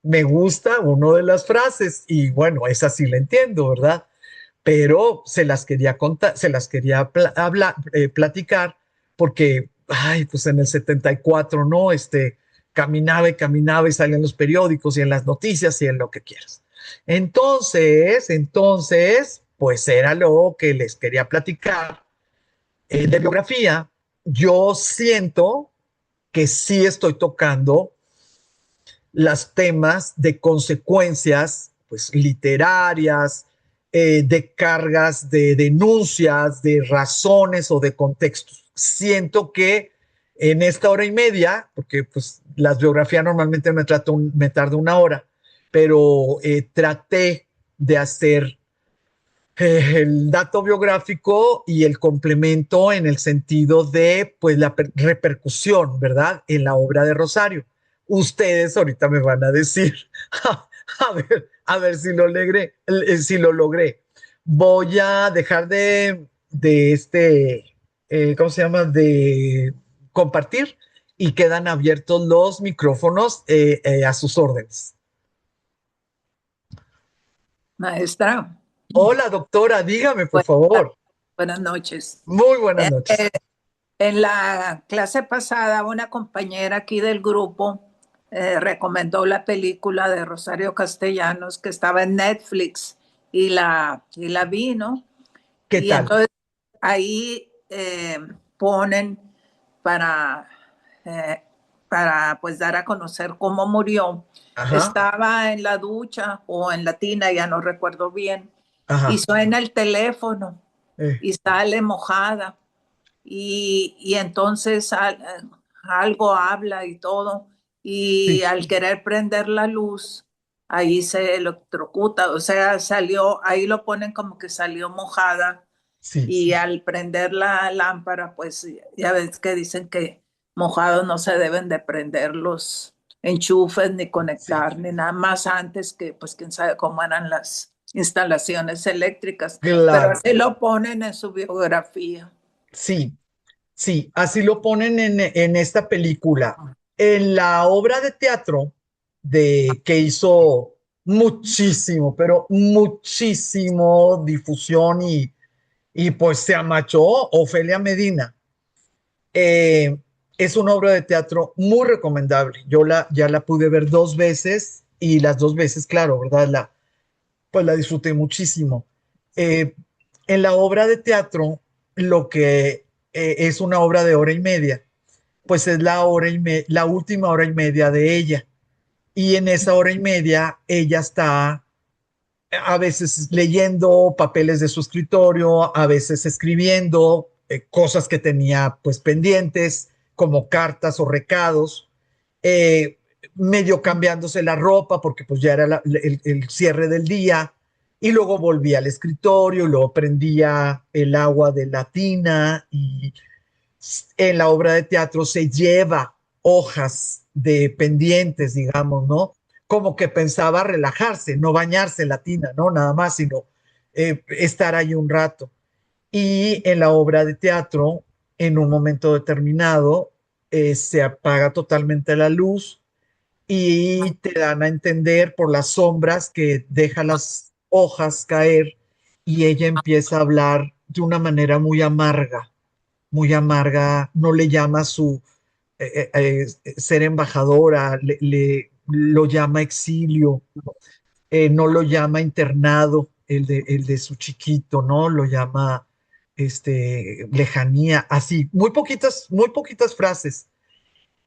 Me gusta una de las frases y bueno, esa sí la entiendo, ¿verdad? Pero se las quería contar, se las quería platicar porque, ay, pues en el 74, ¿no? Caminaba y salía en los periódicos y en las noticias y en lo que quieras. Entonces, pues era lo que les quería platicar de biografía. Yo siento que sí estoy tocando los temas de consecuencias pues, literarias, de cargas, de denuncias, de razones o de contextos. Siento que en esta hora y media, porque pues las biografías normalmente me tarda una hora, pero traté de hacer el dato biográfico y el complemento en el sentido de pues la repercusión, ¿verdad? En la obra de Rosario. Ustedes ahorita me van a decir, a ver si lo logré. Voy a dejar ¿cómo se llama? De compartir y quedan abiertos los micrófonos a sus órdenes. Maestra, Hola, doctora, dígame, por buenas, favor. buenas noches. Muy buenas noches. En la clase pasada, una compañera aquí del grupo recomendó la película de Rosario Castellanos que estaba en Netflix y la vi, ¿no? ¿Qué Y tal? entonces ahí ponen para, pues dar a conocer cómo murió. Ajá, Estaba en la ducha o en la tina, ya no recuerdo bien, ajá. y suena el teléfono eh, y sale mojada y entonces algo habla y todo y sí, al querer prender la luz ahí se electrocuta, o sea, salió, ahí lo ponen como que salió mojada sí, y al prender la lámpara, pues ya ves que dicen que mojados no se deben de prender los enchufes ni sí. conectar ni nada más antes que pues quién sabe cómo eran las instalaciones eléctricas, pero Claro, así lo ponen en su biografía. sí, sí. Así lo ponen en esta película. En la obra de teatro que hizo muchísimo, pero muchísimo difusión y pues se amachó Ofelia Medina. Eh, es una obra de teatro muy recomendable. Ya la pude ver dos veces y las dos veces, claro, ¿verdad? Pues la disfruté muchísimo. Eh, en la obra de teatro, lo que es una obra de hora y media, pues es la última hora y media de ella. Y en esa hora y media ella está a veces leyendo papeles de su escritorio, a veces escribiendo cosas que tenía pues pendientes, como cartas o recados, eh, medio cambiándose la ropa porque pues ya era el cierre del día, y luego volvía al escritorio, luego prendía el agua de la tina, y en la obra de teatro se lleva hojas de pendientes, digamos, ¿no? Como que pensaba relajarse, no bañarse en la tina, ¿no? Nada más, sino estar ahí un rato. Y en la obra de teatro, en un momento determinado, se apaga totalmente la luz y te dan a entender por las sombras que deja las hojas caer, y ella empieza a hablar de una manera muy amarga, no le llama su ser embajadora, lo llama exilio, no lo llama internado, el de su chiquito, ¿no? Lo llama lejanía, así, muy poquitas frases.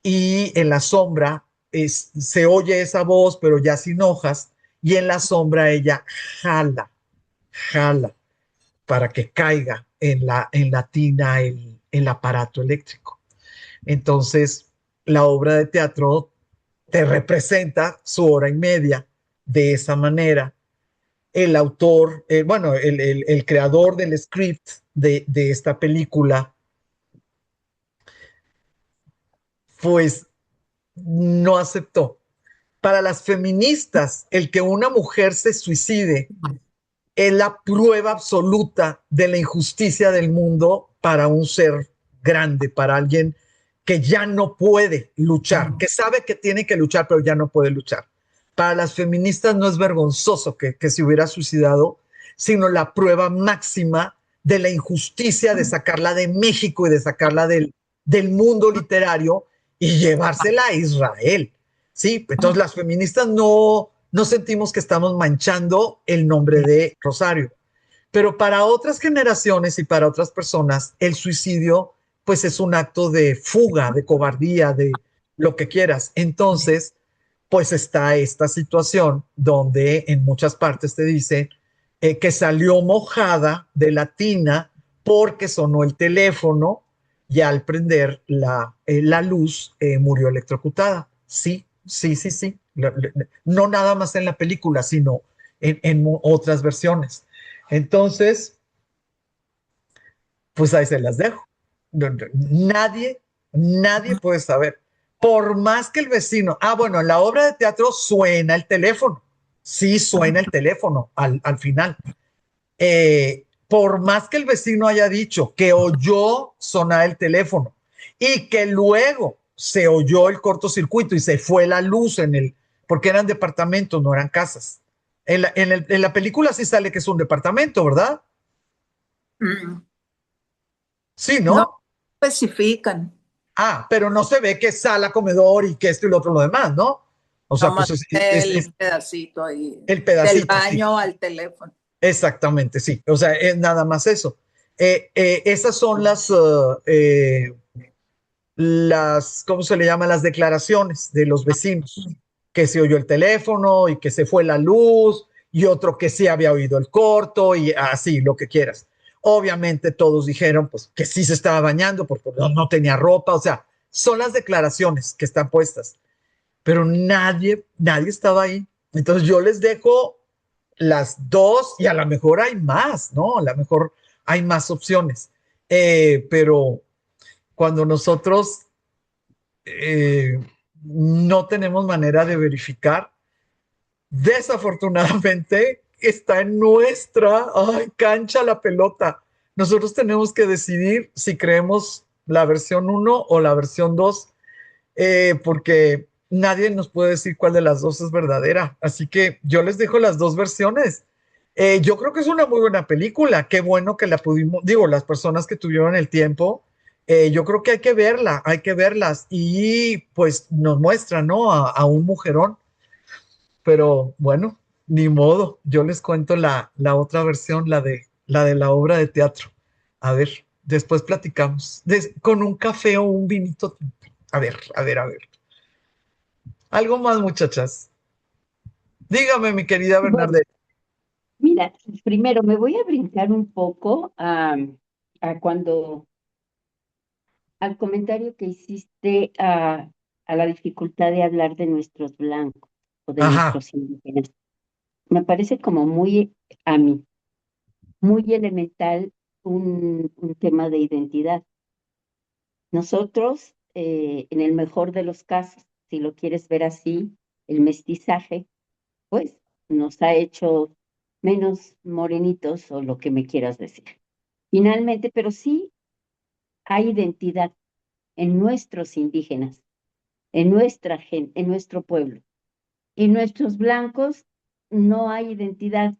Y en la sombra se oye esa voz, pero ya sin hojas, y en la sombra ella jala para que caiga en la tina el aparato eléctrico. Entonces, la obra de teatro te representa su hora y media de esa manera. El autor, bueno, el creador del script de esta película, pues no aceptó. Para las feministas, el que una mujer se suicide es la prueba absoluta de la injusticia del mundo para un ser grande, para alguien que ya no puede luchar, que sabe que tiene que luchar, pero ya no puede luchar. Para las feministas no es vergonzoso que se hubiera suicidado, sino la prueba máxima de la injusticia de sacarla de México y de sacarla del mundo literario y llevársela a Israel. Sí, entonces las feministas no sentimos que estamos manchando el nombre de Rosario. Pero para otras generaciones y para otras personas, el suicidio pues es un acto de fuga, de cobardía, de lo que quieras. Entonces, pues está esta situación donde en muchas partes te dice que salió mojada de la tina porque sonó el teléfono, y al prender la luz murió electrocutada. Sí, sí, sí, sí. No nada más en la película, sino en otras versiones. Entonces, pues ahí se las dejo. Nadie, nadie puede saber. Por más que el vecino, bueno, en la obra de teatro suena el teléfono. Sí, suena el teléfono al final. Por más que el vecino haya dicho que oyó sonar el teléfono y que luego se oyó el cortocircuito y se fue la luz porque eran departamentos, no eran casas. En la película sí sale que es un departamento, ¿verdad? Mm. Sí, No ¿no? especifican, Pero no se ve que es sala, comedor y que esto y lo otro, lo demás, ¿no? O sea, nomás pues es el pedacito ahí el del pedacito, sí. baño al teléfono. Exactamente, sí. O sea, es nada más eso. Esas son ¿cómo se le llama? Las declaraciones de los vecinos, que se oyó el teléfono y que se fue la luz, y otro que sí había oído el corto, y así, lo que quieras. Obviamente todos dijeron pues que sí se estaba bañando porque no tenía ropa, o sea, son las declaraciones que están puestas, pero nadie estaba ahí. Entonces yo les dejo las dos, y a lo mejor hay más, ¿no? A lo mejor hay más opciones. Pero cuando nosotros no tenemos manera de verificar, desafortunadamente está en nuestra cancha la pelota. Nosotros tenemos que decidir si creemos la versión uno o la versión 2, porque nadie nos puede decir cuál de las dos es verdadera. Así que yo les dejo las dos versiones. Yo creo que es una muy buena película. Qué bueno que la pudimos, digo, las personas que tuvieron el tiempo, yo creo que hay que verla, hay que verlas, y pues nos muestra, ¿no? A un mujerón pero bueno, ni modo. Yo les cuento la otra versión, la de la obra de teatro. A ver, después platicamos. Con un café o un vinito. A ver, a ver, a ver. Algo más, muchachas. Dígame, mi querida Bueno, Bernadette. mira, primero me voy a brincar un poco a cuando, al comentario que hiciste a la dificultad de hablar de nuestros blancos o de Ajá, nuestros indígenas. Me parece como muy, a mí, muy elemental un tema de identidad. Nosotros, en el mejor de los casos, si lo quieres ver así, el mestizaje, pues nos ha hecho menos morenitos o lo que me quieras decir. Finalmente, pero sí hay identidad en nuestros indígenas, en nuestra gente, en nuestro pueblo. Y nuestros blancos no hay identidad.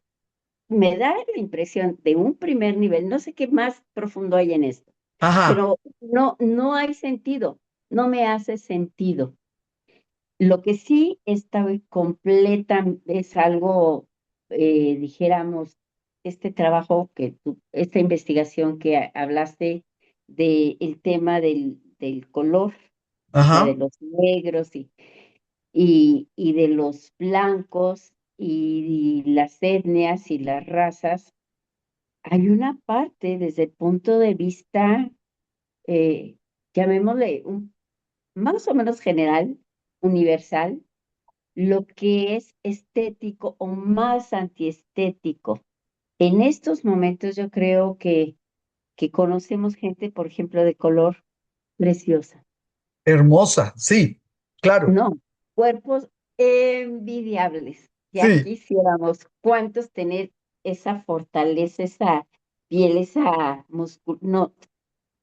Me da la impresión de un primer nivel, no sé qué más profundo hay en esto, ajá, pero no hay sentido, no me hace sentido. Lo que sí está completa es algo, dijéramos, este trabajo esta investigación que hablaste del tema del color, o sea, de ajá, los negros y de los blancos y las etnias y las razas. Hay una parte desde el punto de vista, eh, llamémosle más o menos general, universal, lo que es estético o más antiestético. En estos momentos yo creo que conocemos gente, por ejemplo, de color preciosa, hermosa, sí, claro, no, cuerpos envidiables. Ya sí, quisiéramos cuántos tener esa fortaleza, esa piel, esa músculo, no,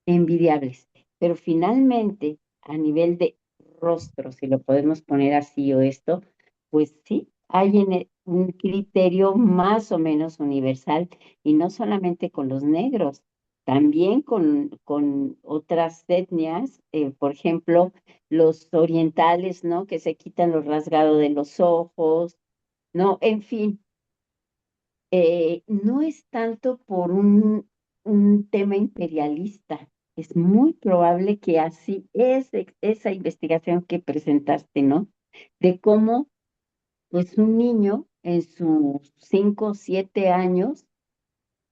envidiables. Pero finalmente, a nivel de rostro, si lo podemos poner así o esto, pues sí, hay un criterio más o menos universal y no solamente con los negros, también con otras etnias, por ejemplo, los orientales, ¿no? Que se quitan los rasgados de los ojos, ¿no? En fin, no es tanto por un tema imperialista. Es muy probable que así es esa investigación que presentaste, ¿no? De cómo, pues, un niño en sus 5 o 7 años,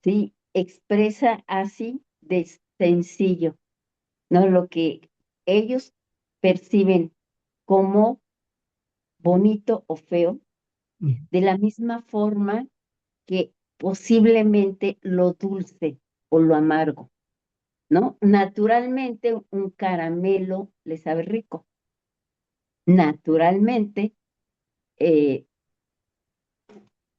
sí, expresa así de sencillo, ¿no? Lo que ellos perciben como bonito o feo, de la misma forma que posiblemente lo dulce o lo amargo, ¿no? Naturalmente un caramelo le sabe rico. Naturalmente eh,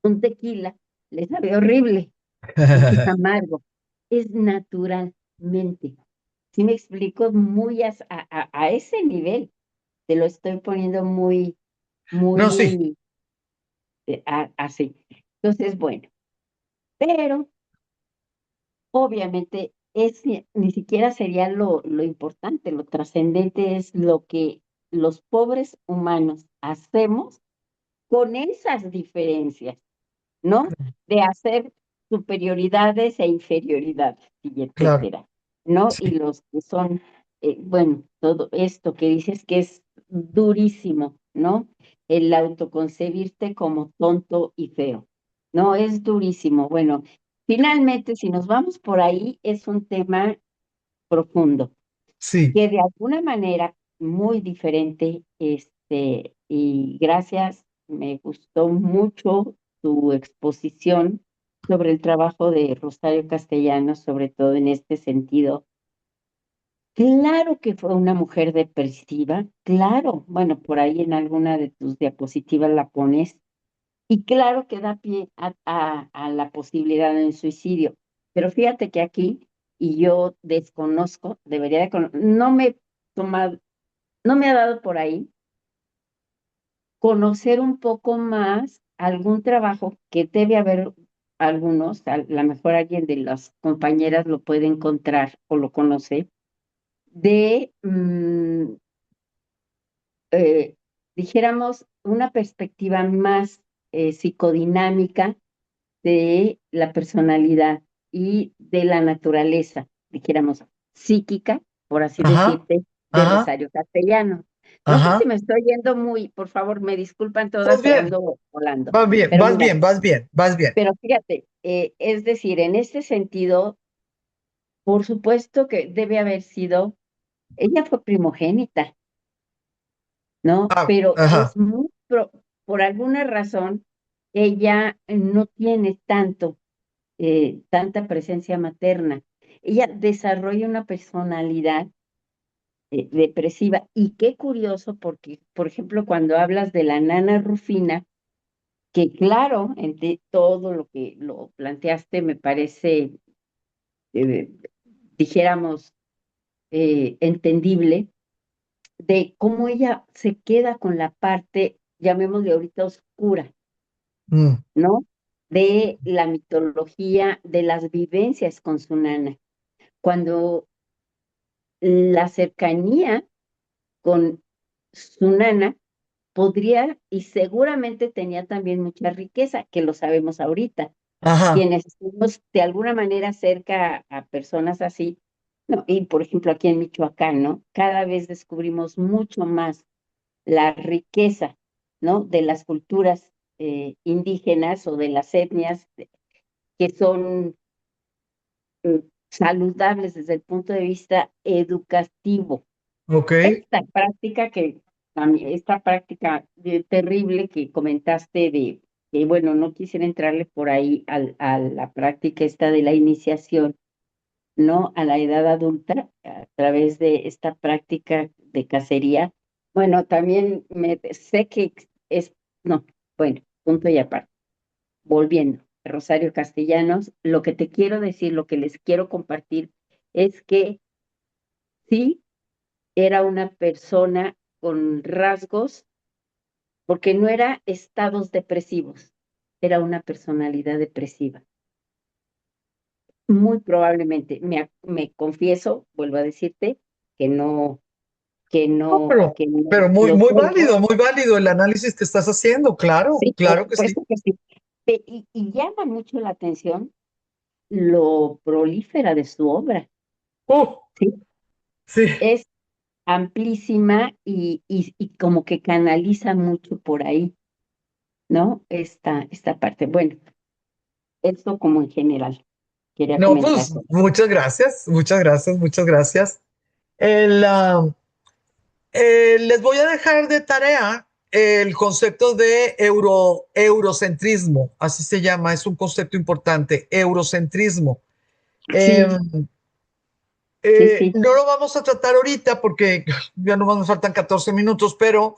un tequila le sabe horrible porque es amargo. Es naturalmente. Si me explico, muy a ese nivel, te lo estoy poniendo muy, no, sí, muy así. Entonces, bueno, pero obviamente, ni siquiera sería lo importante, lo trascendente es lo que los pobres humanos hacemos con esas diferencias, ¿no? De hacer superioridades e inferioridades, y claro, etcétera, ¿no? Y sí, los que son, bueno, todo esto que dices que es durísimo, ¿no? El autoconcebirte como tonto y feo, ¿no? Es durísimo. Bueno, finalmente, si nos vamos por ahí, es un tema profundo sí, que de alguna manera muy diferente, y gracias, me gustó mucho tu exposición sobre el trabajo de Rosario Castellanos, sobre todo en este sentido. Claro que fue una mujer depresiva, claro, bueno, por ahí en alguna de tus diapositivas la pones, y claro que da pie a la posibilidad de un suicidio. Pero fíjate que aquí, y yo desconozco, debería de no me he tomado, no me ha dado por ahí conocer un poco más algún trabajo que debe haber algunos, a lo mejor alguien de las compañeras lo puede encontrar o lo conoce, de, dijéramos, una perspectiva más psicodinámica de la personalidad y de la naturaleza, dijéramos, psíquica, por así Ajá, decirte, de ajá, Rosario Castellanos. No sé si ajá. me estoy yendo muy, por favor, me disculpan Vas todas, bien, ando volando. vas bien, Pero vas mira, bien, vas bien, vas bien. pero fíjate, es decir, en este sentido, por supuesto que debe haber sido, ella fue primogénita, ¿no? Ah, Pero ajá, es muy, por alguna razón, ella no tiene tanta presencia materna. Ella desarrolla una personalidad depresiva y qué curioso porque, por ejemplo, cuando hablas de la nana Rufina, que claro, entre todo lo que lo planteaste me parece, eh, dijéramos, entendible, de cómo ella se queda con la parte, llamémosle ahorita oscura, mm, ¿no? De la mitología, de las vivencias con su nana. Cuando la cercanía con su nana podría y seguramente tenía también mucha riqueza, que lo sabemos ahorita. ajá, Quienes estuvimos de alguna manera cerca a personas así, no, y por ejemplo aquí en Michoacán, ¿no? Cada vez descubrimos mucho más la riqueza, ¿no? De las culturas indígenas o de las etnias que son saludables desde el punto de vista educativo. ok, Esta práctica terrible que comentaste de que, bueno, no quisiera entrarle por ahí a la práctica esta de la iniciación, ¿no? A la edad adulta, a través de esta práctica de cacería. Bueno, también sé que no, bueno, punto y aparte. Volviendo, Rosario Castellanos, lo que te quiero decir, lo que les quiero compartir es que sí, era una persona con rasgos, porque no era estados depresivos, era una personalidad depresiva. Muy probablemente, me confieso, vuelvo a decirte, que no, no, pero, que no pero lo tengo. muy válido el análisis que estás haciendo, claro, Sí, por claro que sí. supuesto que sí. Y llama mucho la atención lo prolífera de su obra, Uh, ¿sí? sí, Es amplísima y como que canaliza mucho por ahí, ¿no? Esta parte. Bueno, esto como en general, quería no, comentar. pues muchas gracias, muchas gracias, muchas gracias. El, les voy a dejar de tarea el concepto de eurocentrismo, así se llama, es un concepto importante, eurocentrismo. Eh, Sí, sí. no lo vamos a tratar ahorita porque ya no nos faltan 14 minutos, pero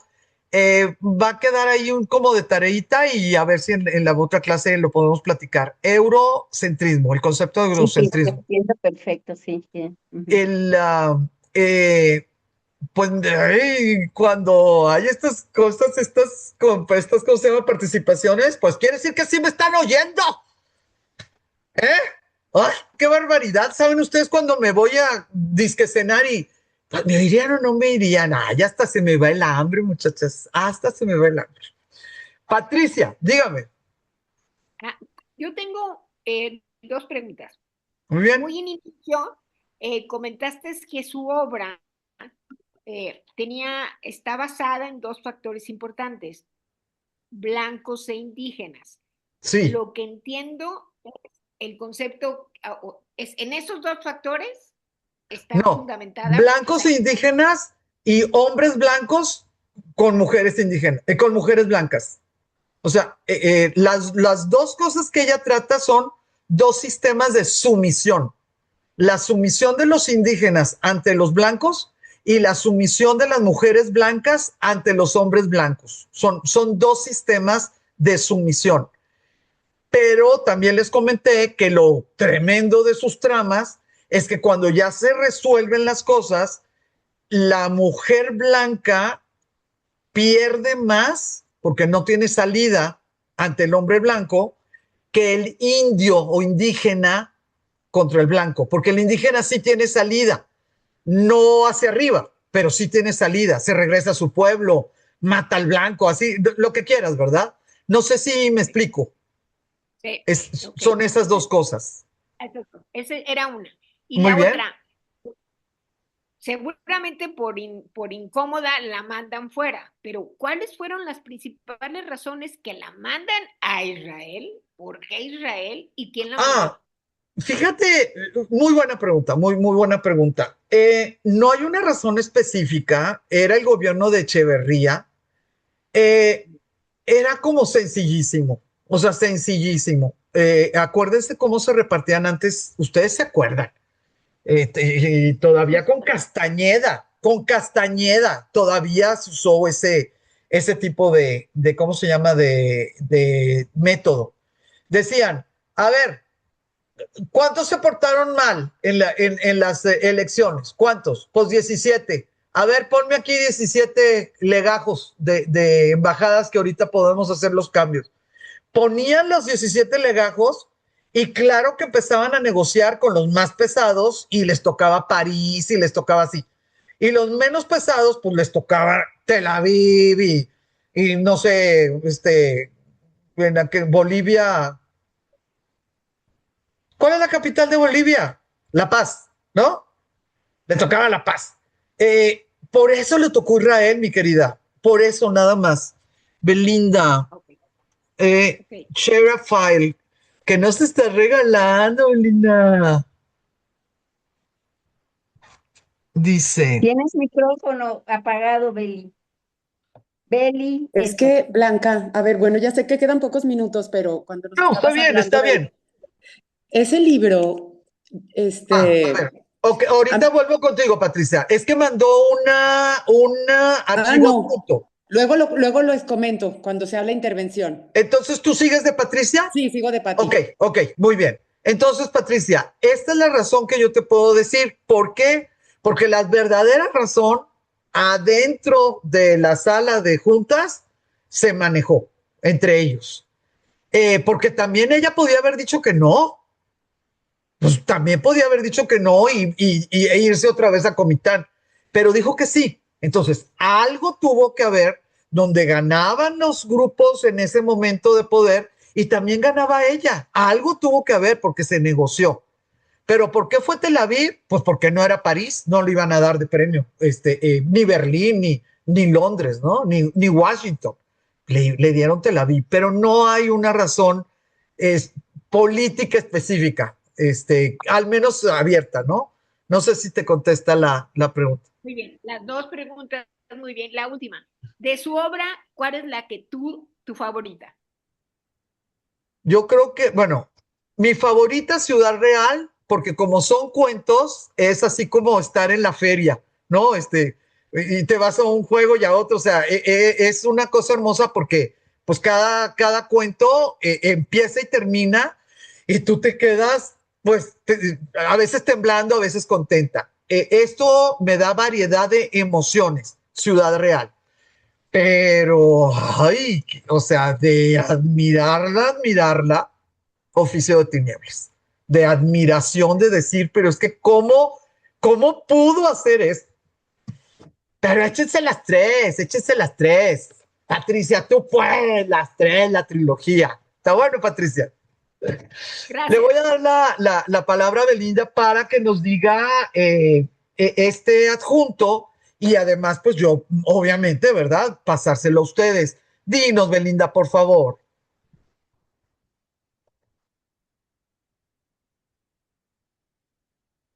va a quedar ahí un como de tareita y a ver si en la otra clase lo podemos platicar. Eurocentrismo, el concepto de Sí, sí, lo eurocentrismo. entiendo perfecto, sí, sí. Ujú. El, pues cuando hay estas cosas, estas cosas se llaman participaciones, pues quiere decir que sí me están oyendo. ¿Eh? ¡Ay, qué barbaridad! ¿Saben ustedes cuando me voy a disque cenar y pues, me irían o no me irían? Ah, ya hasta se me va el hambre, muchachas. Hasta se me va el hambre. Patricia, dígame. Ah, yo tengo dos preguntas. Muy bien. Muy en inicio, comentaste que su obra está basada en dos factores importantes, blancos e indígenas. Sí. Lo que entiendo es el concepto, es en esos dos factores está No. fundamentada Blancos esa e idea. indígenas y hombres blancos con mujeres indígenas, con mujeres blancas. O sea, las dos cosas que ella trata son dos sistemas de sumisión. La sumisión de los indígenas ante los blancos y la sumisión de las mujeres blancas ante los hombres blancos. Son dos sistemas de sumisión. Pero también les comenté que lo tremendo de sus tramas es que cuando ya se resuelven las cosas, la mujer blanca pierde más porque no tiene salida ante el hombre blanco que el indio o indígena contra el blanco, porque el indígena sí tiene salida, no hacia arriba, pero sí tiene salida, se regresa a su pueblo, mata al blanco, así, lo que quieras, ¿verdad? No sé si me explico. Sí, ok. Son esas dos cosas. Exacto. Esa era una. Y Muy la bien. otra, seguramente por incómoda la mandan fuera, pero ¿cuáles fueron las principales razones que la mandan a Israel? ¿Por qué Israel? ¿Y quién la mandó? Fíjate, muy buena pregunta, muy buena pregunta. No hay una razón específica, era el gobierno de Echeverría, eh, era como sencillísimo, o sea, sencillísimo. Acuérdense cómo se repartían antes, ustedes se acuerdan. Y todavía con Castañeda, todavía se usó ese tipo ¿cómo se llama? De método. Decían, a ver, ¿cuántos se portaron mal en las elecciones? ¿Cuántos? Pues 17. A ver, ponme aquí 17 legajos de embajadas que ahorita podemos hacer los cambios. Ponían los 17 legajos y claro que empezaban a negociar con los más pesados y les tocaba París y les tocaba así. Y los menos pesados, pues les tocaba Tel Aviv y no sé, Bolivia. ¿Cuál es la capital de Bolivia? La Paz, ¿no? Le tocaba La Paz. Por eso le tocó Israel, mi querida. Por eso nada más. Belinda, Ok, ok. share a file. Que no se está regalando, Belinda. Dice. Tienes micrófono apagado, Beli. Beli, Es eso. que, Blanca, a ver, bueno, ya sé que quedan pocos minutos, pero cuando nos No, está estabas bien, hablando está de bien. ese libro, A ver. Ok, ahorita am- vuelvo contigo, Patricia. Es que mandó una archivo no, adjunto. luego les comento cuando sea la intervención. Entonces, ¿tú sigues de Patricia? Sí, sigo de Ok, Pati. ok, muy bien. Entonces, Patricia, esta es la razón que yo te puedo decir. ¿Por qué? Porque la verdadera razón adentro de la sala de juntas se manejó entre ellos. Porque también ella podía haber dicho que no. Pues también podía haber dicho que no e irse otra vez a Comitán, pero dijo que sí. Entonces, algo tuvo que haber donde ganaban los grupos en ese momento de poder y también ganaba ella. Algo tuvo que haber porque se negoció. Pero ¿por qué fue Tel Aviv? Pues porque no era París, no le iban a dar de premio, ni Berlín, ni Londres, ¿no? Ni Washington. Le dieron Tel Aviv, pero no hay una razón es, política específica, al menos abierta, ¿no? No sé si te contesta la pregunta. Muy bien. Las dos preguntas, muy bien. La última. De su obra, ¿cuál es la que tu favorita? Yo creo que, bueno, mi favorita Ciudad Real, porque como son cuentos, es así como estar en la feria, ¿no? Y te vas a un juego y a otro, o sea, es una cosa hermosa porque pues cada cuento empieza y termina y tú te quedas, pues, a veces temblando, a veces contenta. Esto me da variedad de emociones, Ciudad Real. Pero, ay, o sea, de admirarla, Oficio de Tinieblas. De admiración, de decir, pero es que, ¿cómo pudo hacer esto? Pero échense las tres. Patricia, tú puedes, las tres, la trilogía. Está bueno, Patricia. Le voy a Gracias. dar la palabra a Belinda para que nos diga este adjunto y además, pues yo, obviamente, ¿verdad? Pasárselo a ustedes. Dinos, Belinda, por favor.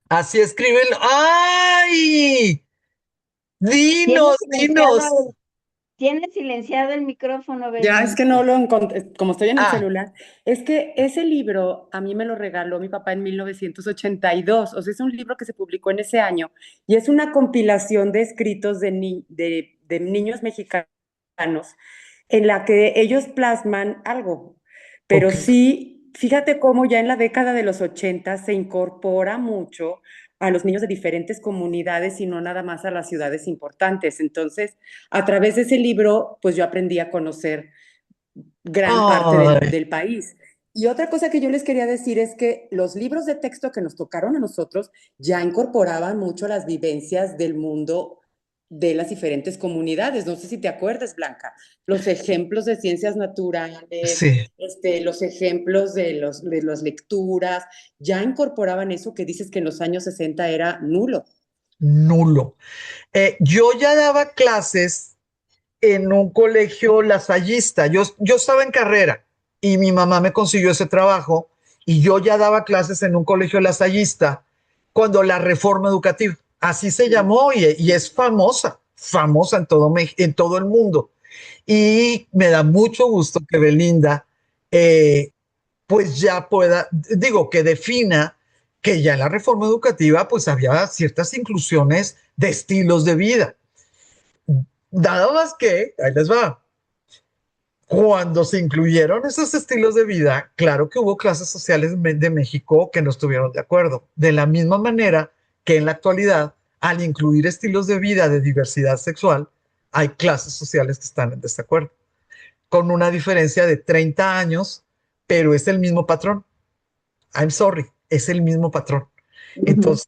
Así escriben. ¡Ay! Tienes Dinos, silenciado dinos. tienes silenciado el micrófono, Ya es Beli. que no lo encontré, como estoy en el Ah, celular, es que ese libro a mí me lo regaló mi papá en 1982, o sea, es un libro que se publicó en ese año y es una compilación de escritos de niños mexicanos en la que ellos plasman algo, pero ok. sí, fíjate cómo ya en la década de los 80 se incorpora mucho a los niños de diferentes comunidades y no nada más a las ciudades importantes. Entonces, a través de ese libro, pues yo aprendí a conocer gran parte Ay, del país. Y otra cosa que yo les quería decir es que los libros de texto que nos tocaron a nosotros ya incorporaban mucho las vivencias del mundo de las diferentes comunidades. No sé si te acuerdas, Blanca, los ejemplos de ciencias naturales, Sí, los ejemplos de las lecturas, ya incorporaban eso que dices que en los años 60 era nulo. nulo. Yo ya daba clases en un colegio lasallista. Yo estaba en carrera y mi mamá me consiguió ese trabajo y yo ya daba clases en un colegio lasallista cuando la reforma educativa, así se llamó y es famosa, famosa en todo el mundo. Y me da mucho gusto que Belinda pues ya pueda, digo, que defina que ya en la reforma educativa pues había ciertas inclusiones de estilos de vida. Nada más que, ahí les va, cuando se incluyeron esos estilos de vida, claro que hubo clases sociales de México que no estuvieron de acuerdo. De la misma manera que en la actualidad, al incluir estilos de vida de diversidad sexual, hay clases sociales que están en desacuerdo, con una diferencia de 30 años, pero es el mismo patrón. I'm sorry, es el mismo patrón. Entonces,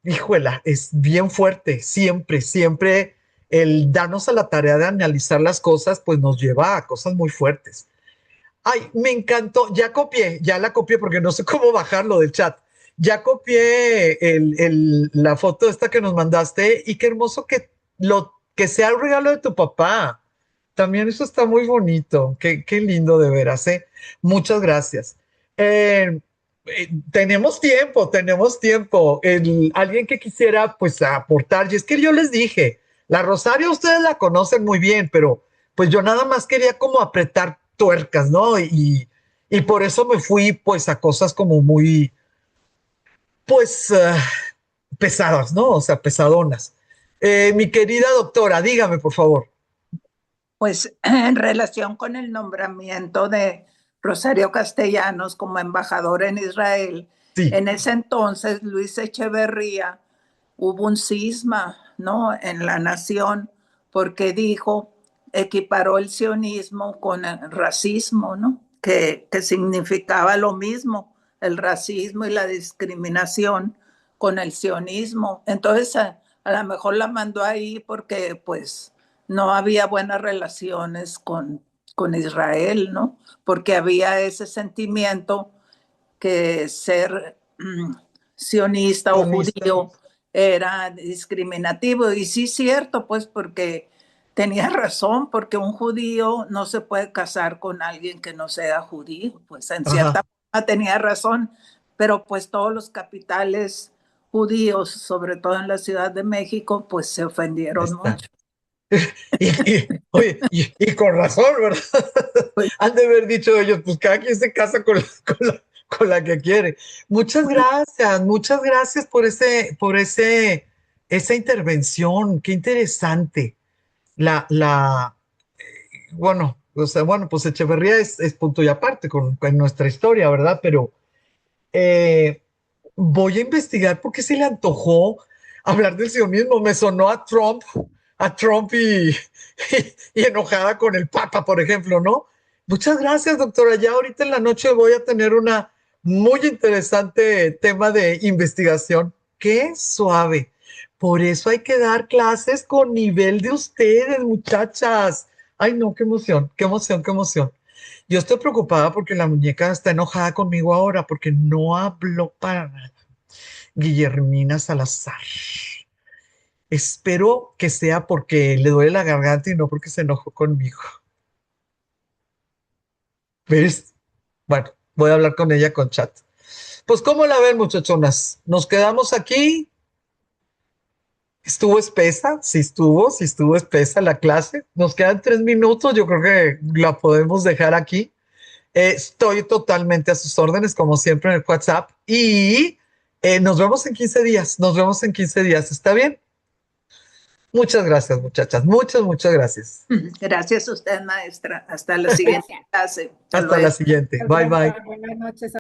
híjola, es bien fuerte, siempre, siempre el darnos a la tarea de analizar las cosas, pues nos lleva a cosas muy fuertes. Ay, me encantó, ya la copié porque no sé cómo bajarlo del chat. Ya copié la foto esta que nos mandaste y qué hermoso que sea el regalo de tu papá. También eso está muy bonito, qué lindo de veras, ¿eh? Muchas gracias. Tenemos tiempo, tenemos tiempo. Alguien que quisiera pues aportar, y es que yo les dije, la Rosario ustedes la conocen muy bien, pero pues yo nada más quería como apretar tuercas, ¿no? Y por eso me fui pues a cosas como muy, pues pesadas, ¿no? O sea, pesadonas. Mi querida doctora, dígame por favor. Pues en relación con el nombramiento de Rosario Castellanos como embajador en Israel, Sí, en ese entonces Luis Echeverría hubo un cisma, ¿no? En la nación, porque dijo, equiparó el sionismo con el racismo, ¿no? Que significaba lo mismo, el racismo y la discriminación con el sionismo. Entonces, a lo mejor la mandó ahí porque, pues, no había buenas relaciones con Israel, ¿no? Porque había ese sentimiento que ser sionista o sionista. judío era discriminativo. Y sí, cierto, pues porque tenía razón, porque un judío no se puede casar con alguien que no sea judío, pues en Ajá. cierta forma tenía razón, pero pues todos los capitales judíos, sobre todo en la Ciudad de México, pues se ofendieron Está. mucho. Oye, y con razón, ¿verdad? Pues, Han de haber dicho ellos, pues cada quien se casa con la que quiere. Muchas gracias esa intervención, qué interesante. La, bueno, o sea, bueno, pues Echeverría es punto y aparte con nuestra historia, ¿verdad? Pero eh, voy a investigar por qué se le antojó hablar del sionismo. Me sonó a Trump y enojada con el Papa, por ejemplo, ¿no? Muchas gracias, doctora. Ya ahorita en la noche voy a tener una muy interesante tema de investigación. Qué suave. Por eso hay que dar clases con nivel de ustedes, muchachas. Ay, no, qué emoción, qué emoción, qué emoción. Yo estoy preocupada porque la muñeca está enojada conmigo ahora porque no habló para nada. Guillermina Salazar. Espero que sea porque le duele la garganta y no porque se enojó conmigo. ¿Ves? Bueno, voy a hablar con ella con chat. Pues, ¿cómo la ven, muchachonas? ¿Nos quedamos aquí? ¿Estuvo espesa? Sí estuvo espesa la clase. Nos quedan 3 minutos, yo creo que la podemos dejar aquí. Estoy totalmente a sus órdenes, como siempre, en el WhatsApp. Y nos vemos en 15 días. Nos vemos en 15 días. ¿Está bien? Muchas gracias, muchachas. Muchas gracias. gracias a usted, maestra. Hasta la siguiente Gracias. clase. Hasta Hasta la luego. siguiente. Bye, bye. Buenas noches.